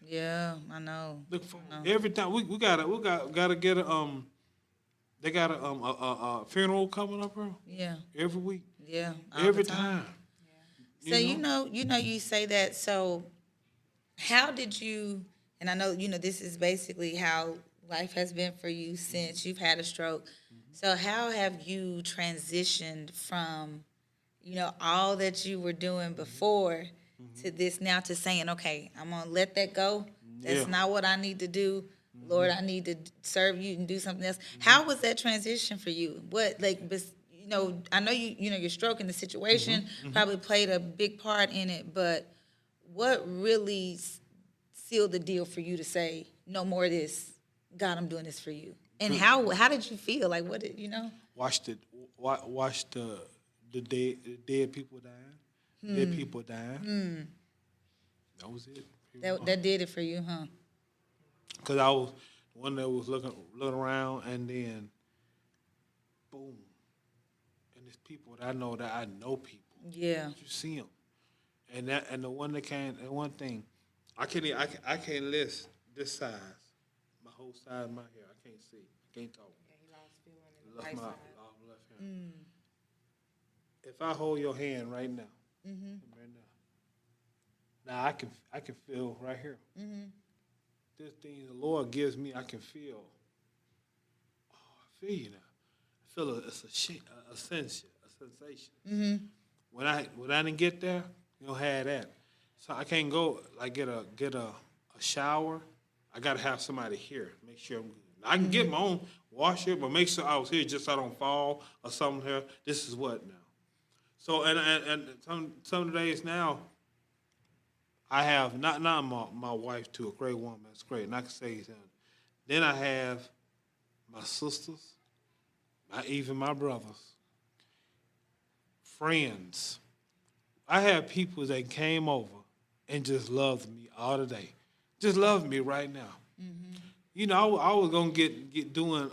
Speaker 1: Yeah, I know.
Speaker 2: Look for every time we gotta get they got a funeral coming up, bro.
Speaker 1: Yeah.
Speaker 2: Every week.
Speaker 1: Yeah. all
Speaker 2: Every
Speaker 1: the time.
Speaker 2: time.
Speaker 1: So you say that. So how did you? and I know, this is basically how life has been for you since you've had a stroke. So how have you transitioned from, all that you were doing before to this now, to saying, okay, I'm going to let that go. That's not what I need to do. Lord, I need to serve you and do something else. How was that transition for you? What, I know your stroke and the situation probably played a big part in it, but what really sealed the deal for you to say, no more of this? God, I'm doing this for you. And how did you feel? Like, what did you know?
Speaker 2: Watch the dead people dying. Dead people dying. That was it.
Speaker 1: That did it for you, huh?
Speaker 2: Because I was one that was looking around, and then boom, and there's people that I know people.
Speaker 1: Yeah.
Speaker 2: You see them, and the one that came, and one thing, I can't list this size, my whole side of my hair. I can't see. I can't talk.
Speaker 3: Yeah, he lost feeling in the right side.
Speaker 2: Left hand. If I hold your hand right now, right now I can feel right here. This thing the Lord gives me, I can feel. Oh, I feel you now. I feel it's a sensation. When I didn't get there, you don't have that. So I can't go like get a shower. I gotta have somebody here. Make sure I'm good. I can get my own washer, but make sure I was here just so I don't fall or something here. This is what now. So and some days now, I have not my wife too, a great woman, that's great, and I can say that. Then I have my sisters, even my brothers, friends. I have people that came over and just loved me all the day, just loved me right now. I was gonna get doing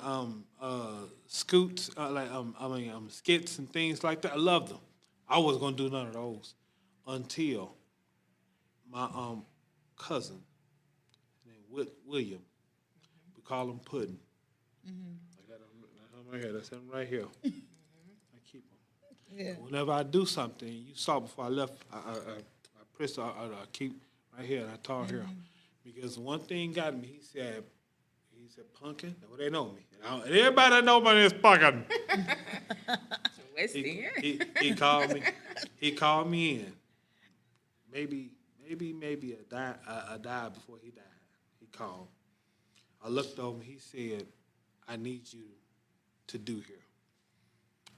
Speaker 2: scoots, skits and things like that. I loved them. I wasn't gonna do none of those until my cousin, named William, we call him Puddin'. I got him right here. That's him right here. I keep him. Yeah. Whenever I do something, you saw before I left, I pressed, I keep right here, and I told her. Because one thing got me, he said, Punkin', well, they know me. And everybody that know me is Punkin'.
Speaker 3: So let's see.
Speaker 2: He called me. He called me in. Maybe I died before he died. He called. I looked over. He said, "I need you to do here."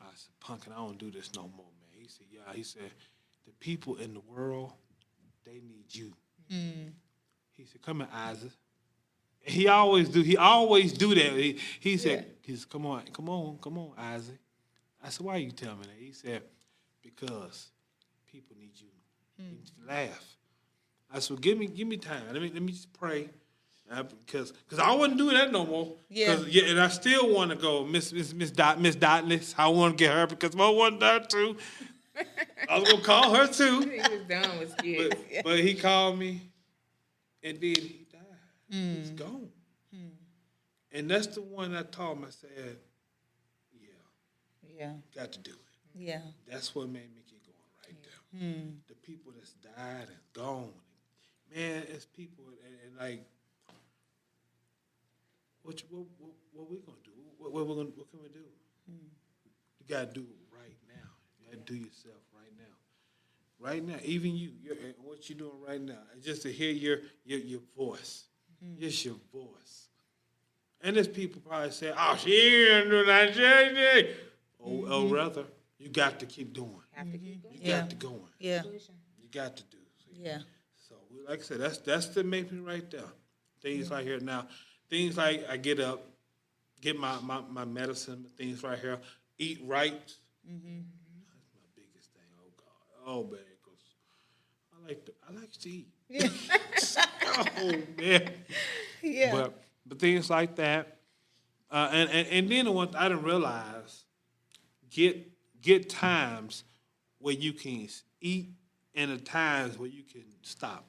Speaker 2: I said, "Punkin', I don't do this no more, man." He said, "Yeah." He said, "The people in the world, they need you." He said, "Come here, Isaac." He always do that. He said, "Come on, Isaac." I said, "Why you tell me that?" He said, "Because people need you." He laughed. I said, well, give me time. Let me just pray, because I wouldn't do that no more. Yeah. And I still want to go, Miss Dotness. I want to get her because I want her too. I was gonna call her too.
Speaker 3: He was done with kids.
Speaker 2: But he called me, and then he died. He's gone. And that's the one I told him. I said, yeah, got to do it. Yeah, that's what made me keep going right there. The people that's died and gone, man, it's people and like, what we gonna do? What can we do? You gotta do it right now. You gotta do yourself right now. Right now, even you, what you're doing right now, just to hear your voice, just your voice. And there's people probably say, "Oh, she ain't doing that." Or rather, you got to keep doing. You got to go. Yeah. You got to do. See? Yeah. So, like I said, that's the main thing right there. Things right here now. Things like I get up, get my medicine, things right here, eat right. That's my biggest thing. Oh God. Oh man, because I like to eat. Yeah. Oh man. Yeah. But things like that, and then the one I didn't realize, get times where you can eat and the times where you can stop.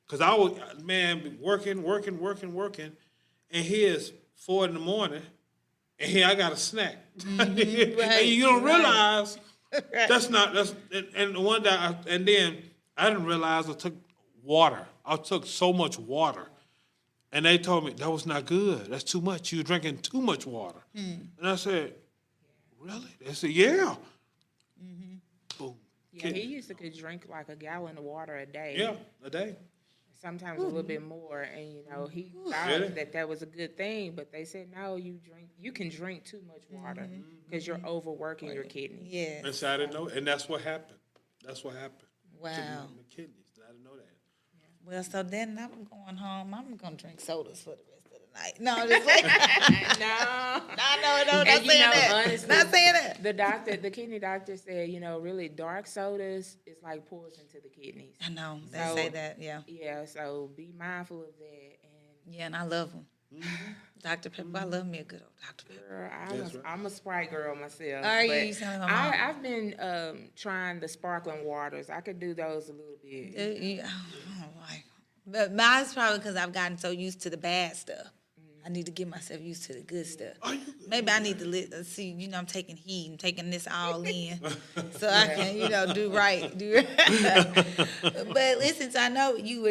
Speaker 2: Because I was, man, working, and here's 4 a.m, and here I got a snack. And you don't realize that's the one that, and then I didn't realize I took water. I took so much water. And they told me, that was not good. That's too much. You're drinking too much water. And I said, really? They said, yeah. Boom.
Speaker 3: Yeah, he used to could drink like a gallon of water a day.
Speaker 2: Yeah, a day.
Speaker 3: Sometimes a little bit more, and he thought that was a good thing, but they said no, you can drink too much water because you're overworking your kidneys.
Speaker 1: Yeah.
Speaker 2: And so I didn't know, and that's what happened. That's what happened.
Speaker 1: Wow.
Speaker 2: To my kidneys. I didn't know that.
Speaker 1: Well, so then I'm going home. I'm gonna drink sodas for the rest of the night. No, I'm just like no, not
Speaker 3: And,
Speaker 1: saying that.
Speaker 3: honestly,
Speaker 1: Not saying that.
Speaker 3: The kidney doctor said, really dark sodas is like poison to the kidneys.
Speaker 1: I know they
Speaker 3: So-
Speaker 1: say that. Yeah.
Speaker 3: Yeah, so be mindful of that. And
Speaker 1: Yeah, and I love them. Dr. Pepper, I love me a good old Dr. Pepper.
Speaker 3: girl, I'm a Sprite girl myself.
Speaker 1: Are you?
Speaker 3: but
Speaker 1: You sound like my mom.
Speaker 3: I've been trying the sparkling waters. I could do those a little bit.
Speaker 1: But mine's probably because I've gotten so used to the bad stuff. I need to get myself used to the good stuff. Maybe I need to see, I'm taking heat and taking this all in so I can, do right. But listen, so I know you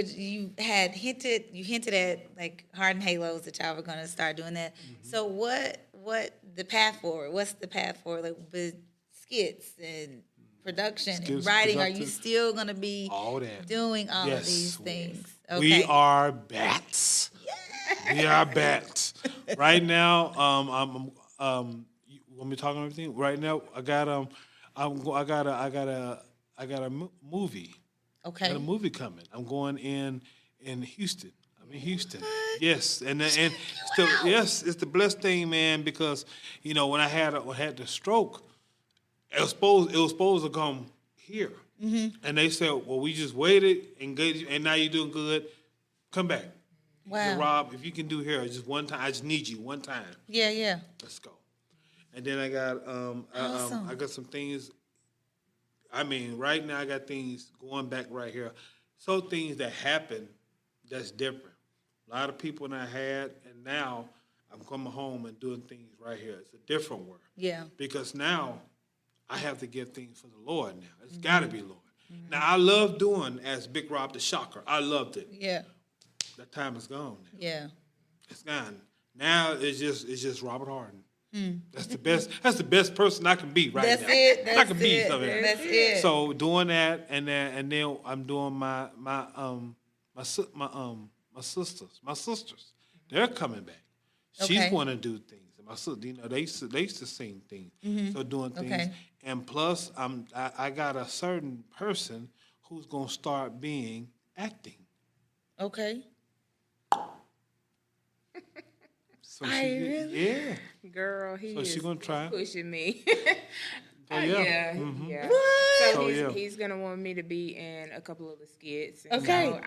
Speaker 1: hinted at like Hardin Halos that y'all were going to start doing that. So what the path forward? What's the path forward? Like with skits and production and writing, are you still going to be
Speaker 2: all that.
Speaker 1: doing all
Speaker 2: Yes,
Speaker 1: of these things? Okay.
Speaker 2: We are bats. We are bats. Right now, you want me to talk on everything? Right now, I got a movie.
Speaker 1: Okay.
Speaker 2: I got a movie coming. I'm going in Houston. I'm in Houston. Yes, and it's the blessed thing, man. Because when I had the stroke, it was supposed to come here, and they said, well, we just waited and now you're doing good. Come back.
Speaker 1: Wow.
Speaker 2: He said, Rob, if you can do here just one time, I just need you one time.
Speaker 1: Yeah.
Speaker 2: Let's go. And then I got
Speaker 1: Awesome.
Speaker 2: I got some things. I mean, right now I got things going back right here. So things that happen that's different. A lot of people that I had, and now I'm coming home and doing things right here. It's a different world.
Speaker 1: Yeah.
Speaker 2: Because now I have to give things for the Lord now. It's got to be Lord. Now, I love doing as Big Rob the Shocker. I loved it.
Speaker 1: Yeah.
Speaker 2: That time is gone now.
Speaker 1: Yeah.
Speaker 2: It's gone. Now it's just Robert Hardin. That's the best. That's the best person I can be right
Speaker 1: That's
Speaker 2: now.
Speaker 1: it.
Speaker 2: I can be something.
Speaker 1: That's it.
Speaker 2: So doing that, and then I'm doing my sisters. They're coming back. She's
Speaker 1: Okay.
Speaker 2: want to do things. And my sister, they used to sing things. So doing things,
Speaker 1: Okay.
Speaker 2: and plus I got a certain person who's gonna start being acting.
Speaker 1: Okay.
Speaker 2: So
Speaker 1: Are
Speaker 2: she,
Speaker 1: you really?
Speaker 2: yeah.
Speaker 3: Girl, he
Speaker 2: So
Speaker 3: is
Speaker 2: she gonna try?
Speaker 3: pushing me.
Speaker 2: Oh,
Speaker 3: yeah.
Speaker 2: yeah.
Speaker 1: What?
Speaker 3: So
Speaker 2: So,
Speaker 3: he's gonna want me to be in a couple of the skits. And
Speaker 1: Okay.
Speaker 3: so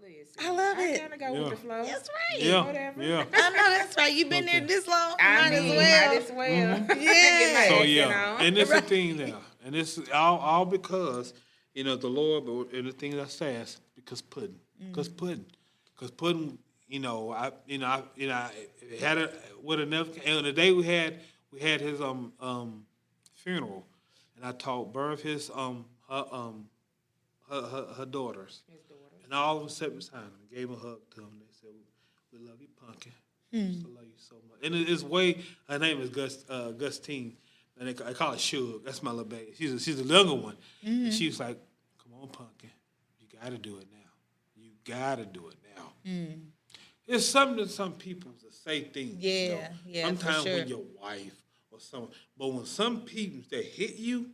Speaker 3: listen,
Speaker 1: I love it.
Speaker 3: kind of go with the flow.
Speaker 1: That's right.
Speaker 2: Yeah.
Speaker 3: Whatever.
Speaker 2: Yeah.
Speaker 1: I know that's right. You've been there this long.
Speaker 3: I
Speaker 1: Might
Speaker 3: mean,
Speaker 1: as
Speaker 3: might as well.
Speaker 1: Yeah.
Speaker 3: Get my
Speaker 2: So
Speaker 3: accent
Speaker 2: yeah,
Speaker 3: on.
Speaker 2: and it's a thing there, and it's all because the Lord, but and the thing that says because pudding. I had it with enough. And the day we had his funeral, and I taught birth his her daughters, and all of them sat beside him and gave a hug to him. They said, "We love you, Pumpkin. I love you so much." And it's way. Her name is Gustine, and I call her Suge. That's my little baby. She's a younger one. And she was like, "Come on, Pumpkin, you got to do it now. You got to do it now." It's something that some people that say things.
Speaker 1: Yeah, yeah, for
Speaker 2: Sometimes
Speaker 1: sure.
Speaker 2: when your wife or someone, but when some people that hit you,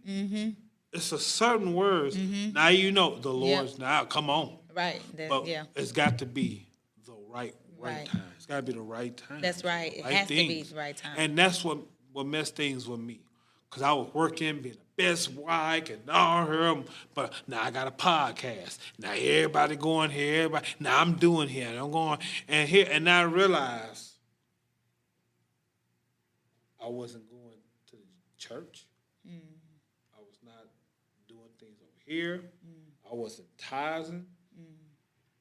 Speaker 2: it's a certain words. Now the Lord's now. Come on,
Speaker 1: Right. That,
Speaker 2: but
Speaker 1: yeah.
Speaker 2: it's got to be the right
Speaker 1: Right.
Speaker 2: time. It's got to be the right time.
Speaker 1: That's right. It
Speaker 2: Right
Speaker 1: has to be
Speaker 2: things.
Speaker 1: the right time.
Speaker 2: And that's what messed things with me. Because I was working, being the best wife, and all her, but now I got a podcast. Now everybody going here, now I'm doing here, and I'm going, and I realized I wasn't going to the church. I was not doing things over here. I wasn't tithing.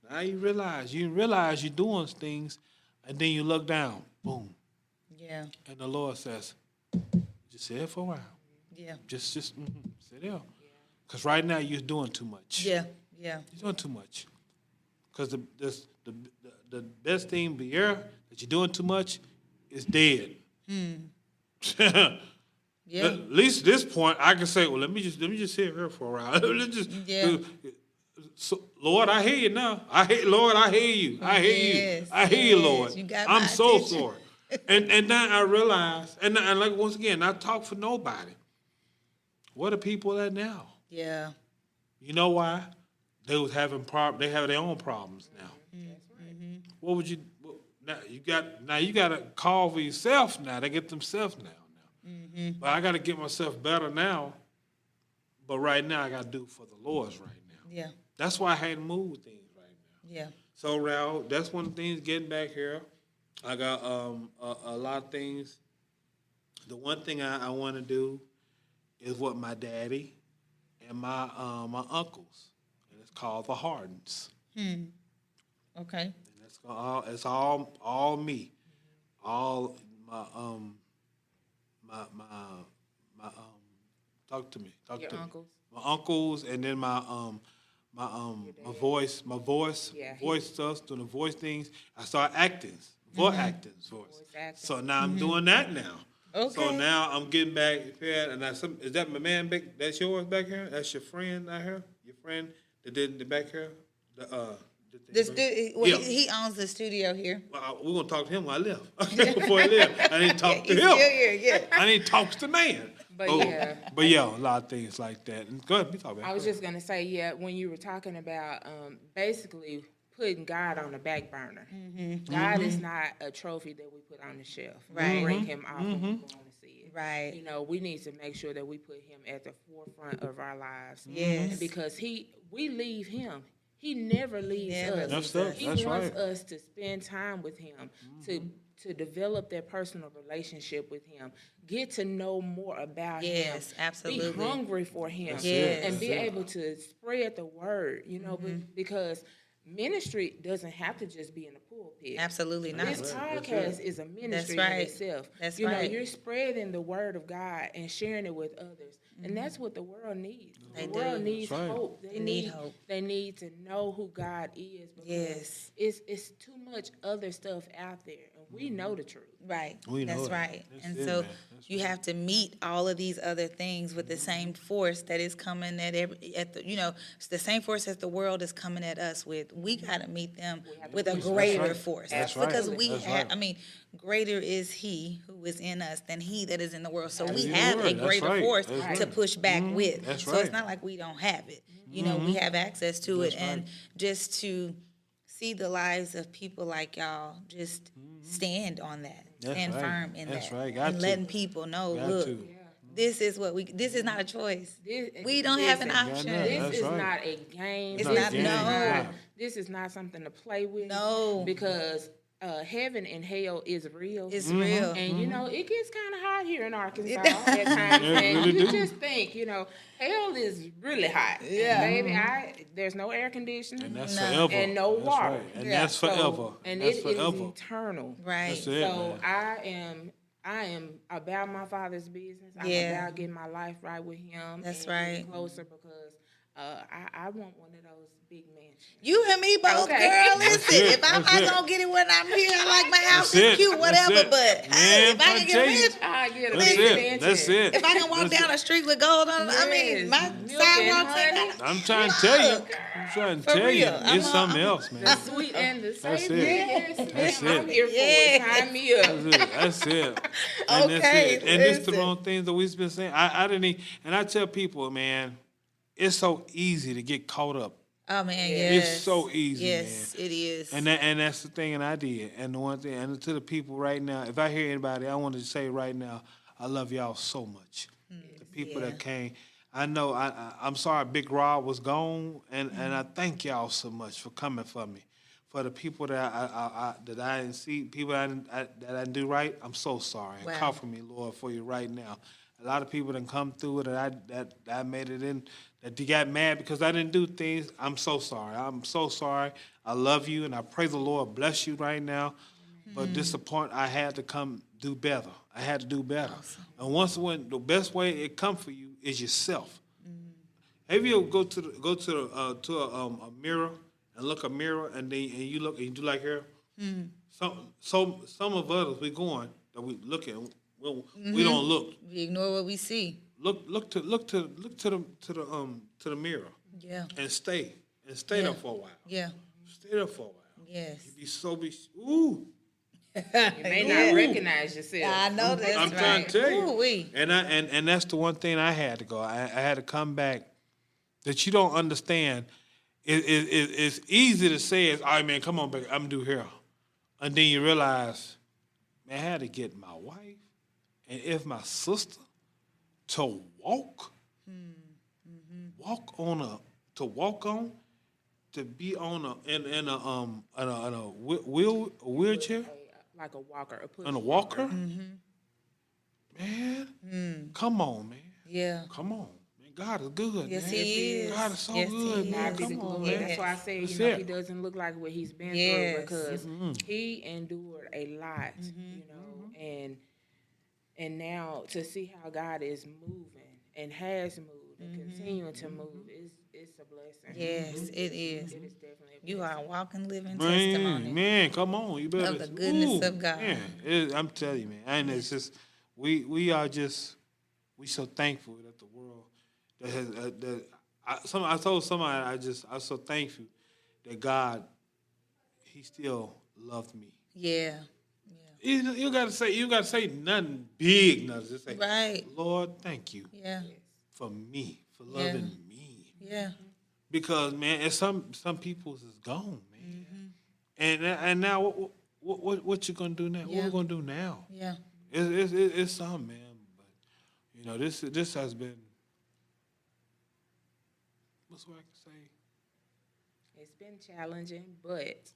Speaker 2: Now you realize you're doing things, and then you look down, boom,
Speaker 1: Yeah.
Speaker 2: and the Lord says, just sit here for a while.
Speaker 1: Yeah.
Speaker 2: Just sit there. Because right now you're doing too much.
Speaker 1: Yeah. Yeah.
Speaker 2: You're doing too much. because the best thing Beer that you're doing too much is dead.
Speaker 1: Yeah.
Speaker 2: At least at this point, I can say, well, let me just sit here for a while. Let's just, so, Lord, I hear you now. Lord, I hear you. I hear you. I hear you, Lord.
Speaker 1: You got
Speaker 2: I'm
Speaker 1: my
Speaker 2: so
Speaker 1: attention.
Speaker 2: sorry. And then I realized, and like once again, I talk for nobody. Where the people at now?
Speaker 1: Yeah.
Speaker 2: You know why? They was having They have their own problems now. What would you? Now you got to call for yourself now. They get themselves now. But I got to get myself better now. But right now, I got to do it for the Lord's right now.
Speaker 1: Yeah.
Speaker 2: That's why I hadn't moved with things right now.
Speaker 1: Yeah.
Speaker 2: So, Raul, that's one of the things getting back here. I got a lot of things. The one thing I want to do is what my daddy and my uncles, and it's called the Hardins.
Speaker 1: Okay.
Speaker 2: And it's all me, all my talk to me,
Speaker 3: Your
Speaker 2: to
Speaker 3: uncles?
Speaker 2: me. My uncles, and then my voice stuff, doing the voice things. I started acting, voice.
Speaker 3: acting.
Speaker 2: So now I'm doing that now.
Speaker 1: Okay.
Speaker 2: So now I'm getting back prepared, and is that my man back? That's yours back here? That's your friend out here? Your friend that did the back here?
Speaker 1: He owns the studio here.
Speaker 2: Well, we're gonna talk to him when I left. Before I left, I didn't talk to
Speaker 1: He's
Speaker 2: him.
Speaker 1: still here, yeah.
Speaker 2: I didn't talk to the man.
Speaker 3: But
Speaker 2: a lot of things like that. Go ahead, we talk about it.
Speaker 3: I was just gonna say, when you were talking about basically putting God on the back burner. God is not a trophy that we put on the shelf.
Speaker 1: Right.
Speaker 3: We bring him off when we want to see it.
Speaker 1: Right.
Speaker 3: You know, we need to make sure that we put him at the forefront of our lives.
Speaker 1: Yes.
Speaker 3: Because we leave him. He never leaves us. He
Speaker 2: That's
Speaker 3: wants
Speaker 2: right.
Speaker 3: us to spend time with him, to develop that personal relationship with him, get to know more about him.
Speaker 1: Yes, absolutely.
Speaker 3: Be hungry for him.
Speaker 1: Yes.
Speaker 3: And be able to spread the word, because ministry doesn't have to just be in the pulpit.
Speaker 1: Absolutely not.
Speaker 3: This podcast is a ministry
Speaker 1: That's right.
Speaker 3: in itself.
Speaker 1: That's
Speaker 3: you know,
Speaker 1: right.
Speaker 3: you're spreading the word of God and sharing it with others. And that's what the world needs.
Speaker 1: They
Speaker 3: The world
Speaker 1: do.
Speaker 3: needs
Speaker 2: That's right.
Speaker 3: hope.
Speaker 1: They need hope.
Speaker 3: They need to know who God is. Because
Speaker 1: Yes.
Speaker 3: It's too much other stuff out there. And we know the truth.
Speaker 1: Right.
Speaker 2: We know
Speaker 1: That's
Speaker 2: it.
Speaker 1: right.
Speaker 2: That's
Speaker 1: And
Speaker 2: it,
Speaker 1: so
Speaker 2: man. That's
Speaker 1: you have to meet all of these other things with the same force that is coming it's the same force as the world is coming at us with. We got to meet them with a greater
Speaker 2: right.
Speaker 1: force.
Speaker 2: That's right.
Speaker 1: Because we
Speaker 2: That's
Speaker 1: have,
Speaker 2: right.
Speaker 1: greater is he who is in us than he that is in the world. So we
Speaker 2: That's
Speaker 1: have
Speaker 2: right.
Speaker 1: a
Speaker 2: That's
Speaker 1: greater
Speaker 2: right.
Speaker 1: force
Speaker 2: That's
Speaker 1: to
Speaker 2: right.
Speaker 1: push back with.
Speaker 2: That's
Speaker 1: so
Speaker 2: right.
Speaker 1: it's not like we don't have it. You know, we have access to it. And just to see the lives of people like y'all just stand on that.
Speaker 2: That's
Speaker 1: Stand
Speaker 2: right.
Speaker 1: firm in
Speaker 2: That's
Speaker 1: that.
Speaker 2: right. Got
Speaker 1: And
Speaker 2: to.
Speaker 1: letting people know,
Speaker 2: Got
Speaker 1: look,
Speaker 2: to.
Speaker 1: this is not a choice.
Speaker 3: This-
Speaker 1: We don't have an
Speaker 3: listen,
Speaker 1: option.
Speaker 2: Yeah,
Speaker 3: This
Speaker 2: That's
Speaker 3: is
Speaker 2: right.
Speaker 3: not a game.
Speaker 1: It's
Speaker 3: This
Speaker 1: not-
Speaker 3: is
Speaker 1: no.
Speaker 3: not- This is not something to play with.
Speaker 1: No.
Speaker 3: Because heaven and hell is real.
Speaker 1: It's real.
Speaker 3: And, it gets kind of hot here in Arkansas at times.
Speaker 2: It
Speaker 3: And
Speaker 2: really
Speaker 3: you
Speaker 2: do.
Speaker 3: just think, hell is really hot.
Speaker 1: Yeah.
Speaker 3: Baby, there's no air conditioning.
Speaker 2: And that's
Speaker 1: No.
Speaker 2: forever.
Speaker 3: And no
Speaker 2: That's
Speaker 3: water.
Speaker 2: right. And
Speaker 1: Yeah.
Speaker 2: that's
Speaker 3: So-
Speaker 2: forever.
Speaker 3: and
Speaker 2: that's
Speaker 3: it
Speaker 2: forever.
Speaker 3: is eternal.
Speaker 1: Right.
Speaker 2: That's it,
Speaker 3: So
Speaker 2: man.
Speaker 3: I am about my Father's business. I'm
Speaker 1: Yeah.
Speaker 3: about getting my life right with him.
Speaker 1: That's
Speaker 3: and getting
Speaker 1: right.
Speaker 3: closer because I want one of those big mansions.
Speaker 1: You and me both,
Speaker 3: Okay.
Speaker 1: girl. Listen,
Speaker 2: it.
Speaker 1: if I'm
Speaker 2: That's
Speaker 1: not
Speaker 2: it.
Speaker 1: gonna get it when I'm here, I like my house.
Speaker 2: That's
Speaker 1: It's
Speaker 2: it.
Speaker 1: cute,
Speaker 2: That's
Speaker 1: whatever.
Speaker 2: it.
Speaker 1: But hey,
Speaker 2: Man,
Speaker 1: if I
Speaker 2: I'm
Speaker 1: can get
Speaker 2: telling you.
Speaker 1: rich,
Speaker 3: I get a
Speaker 2: That's
Speaker 3: big
Speaker 2: it.
Speaker 3: mansion.
Speaker 2: That's it.
Speaker 1: if I can walk
Speaker 2: That's
Speaker 1: down
Speaker 2: it.
Speaker 1: the street with gold on,
Speaker 3: Yes.
Speaker 1: my
Speaker 3: Milk and
Speaker 1: sidewalks
Speaker 3: honey.
Speaker 1: ain't got
Speaker 2: I'm trying to tell you.
Speaker 1: Look,
Speaker 2: I'm trying to
Speaker 1: for
Speaker 2: tell you.
Speaker 1: real. I'm
Speaker 2: It's something else,
Speaker 3: The
Speaker 2: man.
Speaker 3: sweet and the
Speaker 2: That's
Speaker 3: savory.
Speaker 2: it.
Speaker 3: Yes,
Speaker 2: That's
Speaker 3: ma'am. I'm
Speaker 2: it.
Speaker 3: here for
Speaker 1: Yes.
Speaker 3: it. Sign me up.
Speaker 2: That's it. And
Speaker 1: Okay,
Speaker 2: that's it. And it's the
Speaker 1: listen.
Speaker 2: wrong things that we've been saying. I didn't even, and I tell people, man, it's so easy to get caught up.
Speaker 1: Oh man,
Speaker 2: It's
Speaker 1: yes.
Speaker 2: so easy,
Speaker 1: Yes, it is.
Speaker 2: And that's the thing, and I did. And the one thing, and to the people right now, if I hear anybody, I want to say right now, I love y'all so much. The people that came. I know I'm sorry Big Rob was gone, and I thank y'all so much for coming for me. For the people that I didn't see, people that I didn't do right, I'm so sorry.
Speaker 1: Wow.
Speaker 2: Comfort me, Lord, for you right now. A lot of people that come through that I made it in, that you got mad because I didn't do things. I'm so sorry. I'm so sorry. I love you, and I pray the Lord bless you right now. But disappoint, I had to come do better. I had to do better.
Speaker 1: Awesome.
Speaker 2: And the best way it come for you is yourself. Have you ever go to a mirror and look a mirror, and you look and you do like her. Some of us we going that we look at. We don't look.
Speaker 1: We ignore what we see.
Speaker 2: Look to the mirror.
Speaker 1: Yeah.
Speaker 2: And stay there for a while.
Speaker 1: Yeah.
Speaker 2: Stay there for a while.
Speaker 1: Yes.
Speaker 2: You be ooh.
Speaker 3: You may not recognize yourself.
Speaker 1: I know that's
Speaker 2: I'm
Speaker 1: right.
Speaker 2: trying to tell you.
Speaker 1: Ooh-wee.
Speaker 2: And that's the one thing I had to go. I had to come back. That you don't understand. It's easy to say, all right, man, come on, baby, I'm due here. And then you realize, man, I had to get my wife and if my sister to walk on, to be on in a wheelchair,
Speaker 3: Like a walker.
Speaker 2: in a walker. Man, come on, man.
Speaker 1: Yeah.
Speaker 2: Come on. God is good,
Speaker 1: Yes,
Speaker 2: man.
Speaker 1: he is.
Speaker 2: God is so
Speaker 1: Yes,
Speaker 2: good,
Speaker 1: he
Speaker 2: man.
Speaker 1: is.
Speaker 2: Come on,
Speaker 1: Yes.
Speaker 2: man.
Speaker 3: That's why I say,
Speaker 2: That's
Speaker 3: he
Speaker 2: it.
Speaker 3: doesn't look like what he's been
Speaker 1: Yes.
Speaker 3: through because he endured a lot, you know, and now to see how God is moving and has moved and continuing to move it's a blessing.
Speaker 1: Yes, it is.
Speaker 3: It is definitely a
Speaker 1: You
Speaker 3: blessing.
Speaker 1: are a walking, living testimony.
Speaker 2: Man, come on. You better.
Speaker 1: Of the goodness of God.
Speaker 2: Man, I'm telling you, man. And it's just, we so thankful that the world that has, I told somebody, I'm so thankful that God, he still loved me.
Speaker 1: Yeah.
Speaker 2: You gotta say nothing big, nothing. Just say,
Speaker 1: Right.
Speaker 2: Lord, thank you
Speaker 1: Yeah.
Speaker 2: for me, for loving me.
Speaker 1: Yeah.
Speaker 2: Because man, and some people's is gone, man. And now what you gonna do now?
Speaker 1: Yeah.
Speaker 2: What we gonna do now?
Speaker 1: Yeah.
Speaker 2: It's something, man. But you know, this has been, what's what I can say?
Speaker 3: It's been challenging, but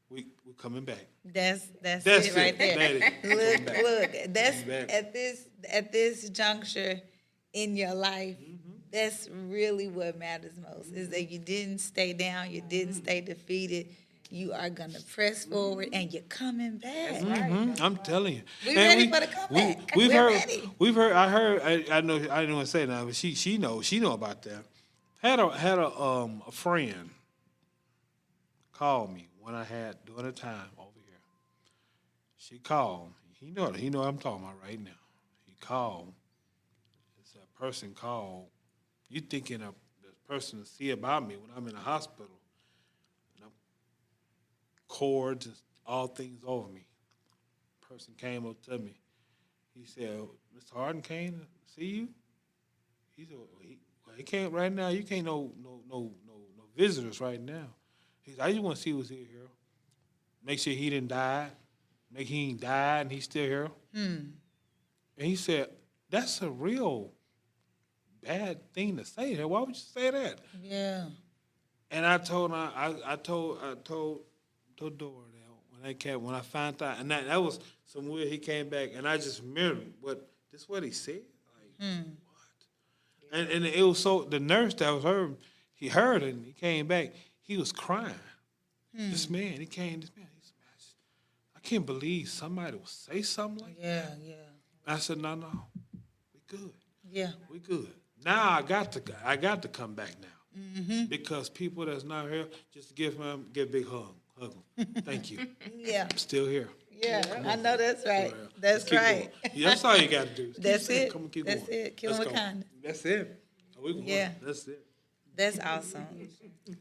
Speaker 2: We're coming back.
Speaker 1: That's
Speaker 2: That's
Speaker 1: it right
Speaker 2: it.
Speaker 1: there.
Speaker 2: That is.
Speaker 1: Look, that's
Speaker 2: Back.
Speaker 1: at this juncture in your life, that's really what matters most, is that you didn't stay down, you didn't stay defeated. You are gonna press forward and you're coming back.
Speaker 2: I'm telling you.
Speaker 1: We
Speaker 2: And
Speaker 1: ready for the comeback.
Speaker 2: We've
Speaker 1: We're
Speaker 2: heard.
Speaker 1: ready.
Speaker 2: We've heard. I know. I didn't want to say that, but she know about that. Had a friend call me when I had during a time over here. She called. He know what I'm talking about right now. He called. It's a person called. You thinking of the person to see about me when I'm in the hospital. Cords and all things over me. Person came up to me. He said, Mr. Hardin came to see you? He said, well, he can't right now. You can't no visitors right now. He said, I just want to see who's here. Make sure he didn't die. Make he ain't died and he's still here. And he said, that's a real bad thing to say. Why would you say that?
Speaker 1: Yeah.
Speaker 2: And I told her, I told Dora that when I found out, and that was some weird. He came back, and I just remembered what he said. Like what? And it was so the nurse that was her, he heard it, and he came back. He was crying. This man, he said, I can't believe somebody would say something like that.
Speaker 1: Yeah.
Speaker 2: I said, no, we good.
Speaker 1: Yeah.
Speaker 2: We good. Now I got to come back now. Because people that's not here, just give a big hug. Hug them. Thank you.
Speaker 1: Yeah.
Speaker 2: I'm still here.
Speaker 1: Yeah. I know that's right. That's
Speaker 2: Let's keep
Speaker 1: right.
Speaker 2: going. Yeah, that's all you got to do.
Speaker 1: That's it.
Speaker 2: Come on, keep
Speaker 1: That's
Speaker 2: going.
Speaker 1: it. Kill them
Speaker 2: Let's
Speaker 1: with
Speaker 2: go.
Speaker 1: kindness.
Speaker 2: That's it. We going.
Speaker 1: Yeah.
Speaker 2: That's it.
Speaker 1: That's awesome.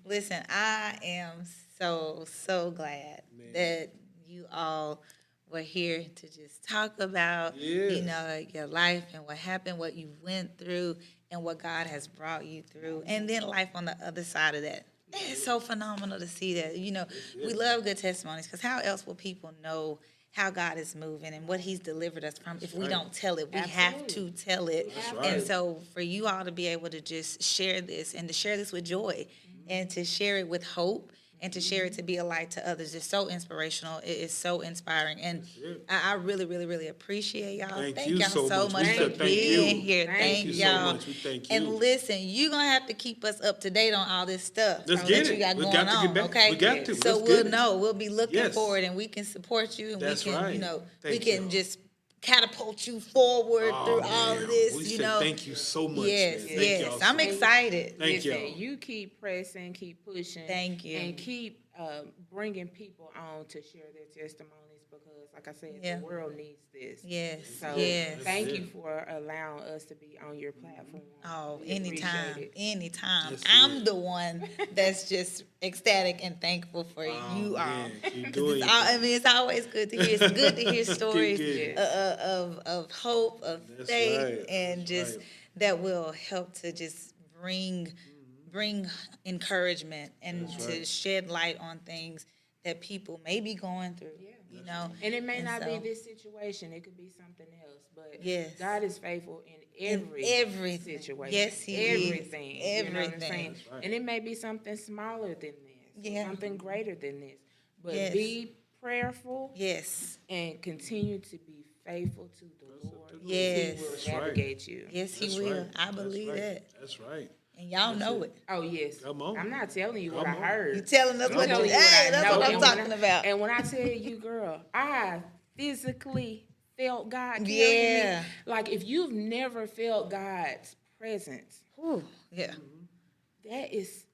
Speaker 1: Listen, I am so glad that you all were here to just talk about, your life and what happened, what you went through, and what God has brought you through, and then life on the other side of that. It's so phenomenal to see that. We love good testimonies because how else will people know how God is moving and what he's delivered us from if we don't tell it? We have to tell it. And so for you all to be able to just share this and to share this with joy and to share it with hope and to share it to be a light to others is so inspirational. It is so inspiring. And I really, really, really appreciate y'all.
Speaker 2: Thank
Speaker 1: y'all
Speaker 2: you so
Speaker 1: so
Speaker 2: much.
Speaker 1: much
Speaker 2: We
Speaker 1: for
Speaker 2: said thank
Speaker 1: being
Speaker 2: you.
Speaker 1: here.
Speaker 3: Thank
Speaker 1: Thank
Speaker 2: you
Speaker 1: y'all.
Speaker 2: so much. We thank you.
Speaker 1: And listen, you're going to have to keep us up to date on all this stuff
Speaker 2: Let's
Speaker 1: that
Speaker 2: get
Speaker 1: you
Speaker 2: it.
Speaker 1: got
Speaker 2: We
Speaker 1: going
Speaker 2: got to
Speaker 1: on,
Speaker 2: get back.
Speaker 1: okay?
Speaker 2: We got to.
Speaker 1: So
Speaker 2: Let's
Speaker 1: we'll
Speaker 2: get it.
Speaker 1: know. We'll be looking
Speaker 2: Yes.
Speaker 1: forward and we can support you and
Speaker 2: That's
Speaker 1: we can,
Speaker 2: right.
Speaker 1: we
Speaker 2: Thank
Speaker 1: can
Speaker 2: you.
Speaker 1: just catapult you forward through all of this.
Speaker 2: We
Speaker 1: you
Speaker 2: say
Speaker 1: know,
Speaker 2: thank you so much.
Speaker 1: yes,
Speaker 2: man. Thank
Speaker 1: yes.
Speaker 2: y'all
Speaker 1: I'm
Speaker 2: so much.
Speaker 1: excited.
Speaker 2: Thank
Speaker 3: Listen,
Speaker 2: y'all.
Speaker 3: you keep pressing, keep pushing.
Speaker 1: Thank you.
Speaker 3: And keep bringing people on to share their testimonies because, like I said,
Speaker 1: Yeah.
Speaker 3: the world needs this.
Speaker 1: Yes,
Speaker 3: So
Speaker 1: yes.
Speaker 3: thank you for allowing us to be on your platform.
Speaker 1: Oh,
Speaker 3: We
Speaker 1: anytime,
Speaker 3: appreciate it.
Speaker 1: anytime.
Speaker 2: That's
Speaker 1: I'm
Speaker 2: it.
Speaker 1: the one that's just ecstatic and thankful for you all.
Speaker 2: man, keep
Speaker 1: 'Cause
Speaker 2: doing
Speaker 1: it's
Speaker 2: your
Speaker 1: I mean, it's always good to hear. It's good to hear stories
Speaker 2: getting
Speaker 1: of hope, of
Speaker 2: That's
Speaker 1: faith,
Speaker 2: right,
Speaker 1: and
Speaker 2: that's
Speaker 1: just
Speaker 2: right.
Speaker 1: that will help to just bring encouragement and
Speaker 2: That's
Speaker 1: to
Speaker 2: right.
Speaker 1: shed light on things that people may be going through. You know,
Speaker 3: And it may not be
Speaker 1: so-
Speaker 3: this situation; it could be something else. But
Speaker 1: Yes.
Speaker 3: God is faithful in every
Speaker 1: everything.
Speaker 3: situation.
Speaker 1: Yes, He is.
Speaker 3: everything. You know what I'm
Speaker 1: Everything.
Speaker 3: saying?
Speaker 2: That's right.
Speaker 3: And it may be something smaller than this,
Speaker 1: Yeah.
Speaker 3: something greater than this. But
Speaker 1: Yes.
Speaker 3: be prayerful
Speaker 1: Yes,
Speaker 3: and continue to be faithful to the Lord. because
Speaker 1: Yes.
Speaker 3: He will
Speaker 2: That's right.
Speaker 3: navigate you.
Speaker 1: yes, He
Speaker 2: That's
Speaker 1: will.
Speaker 2: right.
Speaker 1: I
Speaker 2: That's
Speaker 1: believe
Speaker 2: right.
Speaker 1: that,
Speaker 2: That's right.
Speaker 1: and y'all know it.
Speaker 3: Oh yes.
Speaker 2: Come on.
Speaker 3: I'm not telling you what
Speaker 2: Come
Speaker 3: I
Speaker 2: on.
Speaker 3: heard.
Speaker 1: You telling us
Speaker 3: I'm
Speaker 1: what you?
Speaker 3: telling you
Speaker 1: Hey,
Speaker 3: what I
Speaker 1: that's
Speaker 3: know.
Speaker 1: what I'm
Speaker 3: And when
Speaker 1: talking
Speaker 3: I-
Speaker 1: about.
Speaker 3: And when I tell you, girl, I physically felt God carrying
Speaker 1: Yeah.
Speaker 3: me. Like if you've never felt God's presence,
Speaker 1: Ooh, yeah.
Speaker 3: that is,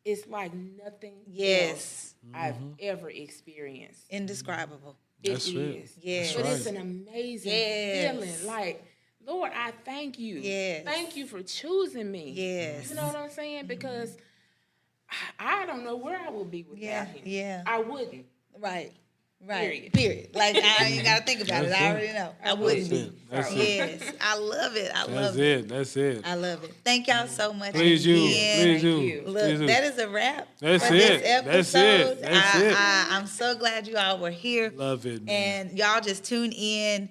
Speaker 3: it's like nothing
Speaker 1: Yes.
Speaker 3: else I've ever experienced.
Speaker 1: Indescribable.
Speaker 2: That's
Speaker 3: It
Speaker 2: it.
Speaker 3: is.
Speaker 1: Yes.
Speaker 3: But
Speaker 2: That's
Speaker 3: it's
Speaker 2: right.
Speaker 3: an amazing
Speaker 1: Yes.
Speaker 3: feeling. Like, Lord, I thank you.
Speaker 1: Yes.
Speaker 3: Thank you for choosing me.
Speaker 1: Yes.
Speaker 3: You know what I'm saying? Because I don't know where I would be without
Speaker 1: Yeah,
Speaker 3: him.
Speaker 1: yeah.
Speaker 3: I wouldn't.
Speaker 1: Right. Right.
Speaker 3: Period.
Speaker 1: Like I ain't gotta think about it.
Speaker 2: That's
Speaker 1: I
Speaker 2: it.
Speaker 1: already know. I
Speaker 3: That's
Speaker 1: wouldn't
Speaker 3: it.
Speaker 1: be.
Speaker 2: That's it.
Speaker 1: Yes. I love it. I
Speaker 2: That's
Speaker 1: love it.
Speaker 2: it. That's it.
Speaker 1: I love it. Thank y'all so much.
Speaker 2: Please you.
Speaker 1: again.
Speaker 2: Please you.
Speaker 3: you.
Speaker 1: Look,
Speaker 2: Please you.
Speaker 1: that is a wrap
Speaker 2: That's
Speaker 1: for
Speaker 2: it.
Speaker 1: this
Speaker 2: That's
Speaker 1: episode.
Speaker 2: it. That's it.
Speaker 1: I'm so glad you all were here.
Speaker 2: Love it, man.
Speaker 1: And y'all just tune in.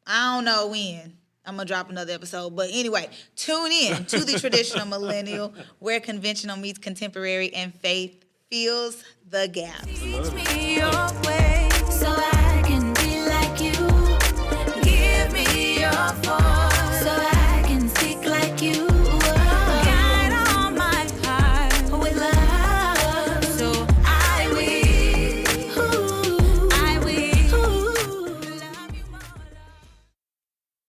Speaker 1: I don't know when. I'm going to drop another episode. But anyway, tune in to the Traditional Millennial, where conventional meets contemporary and faith fills the gaps.
Speaker 4: Teach me your way so I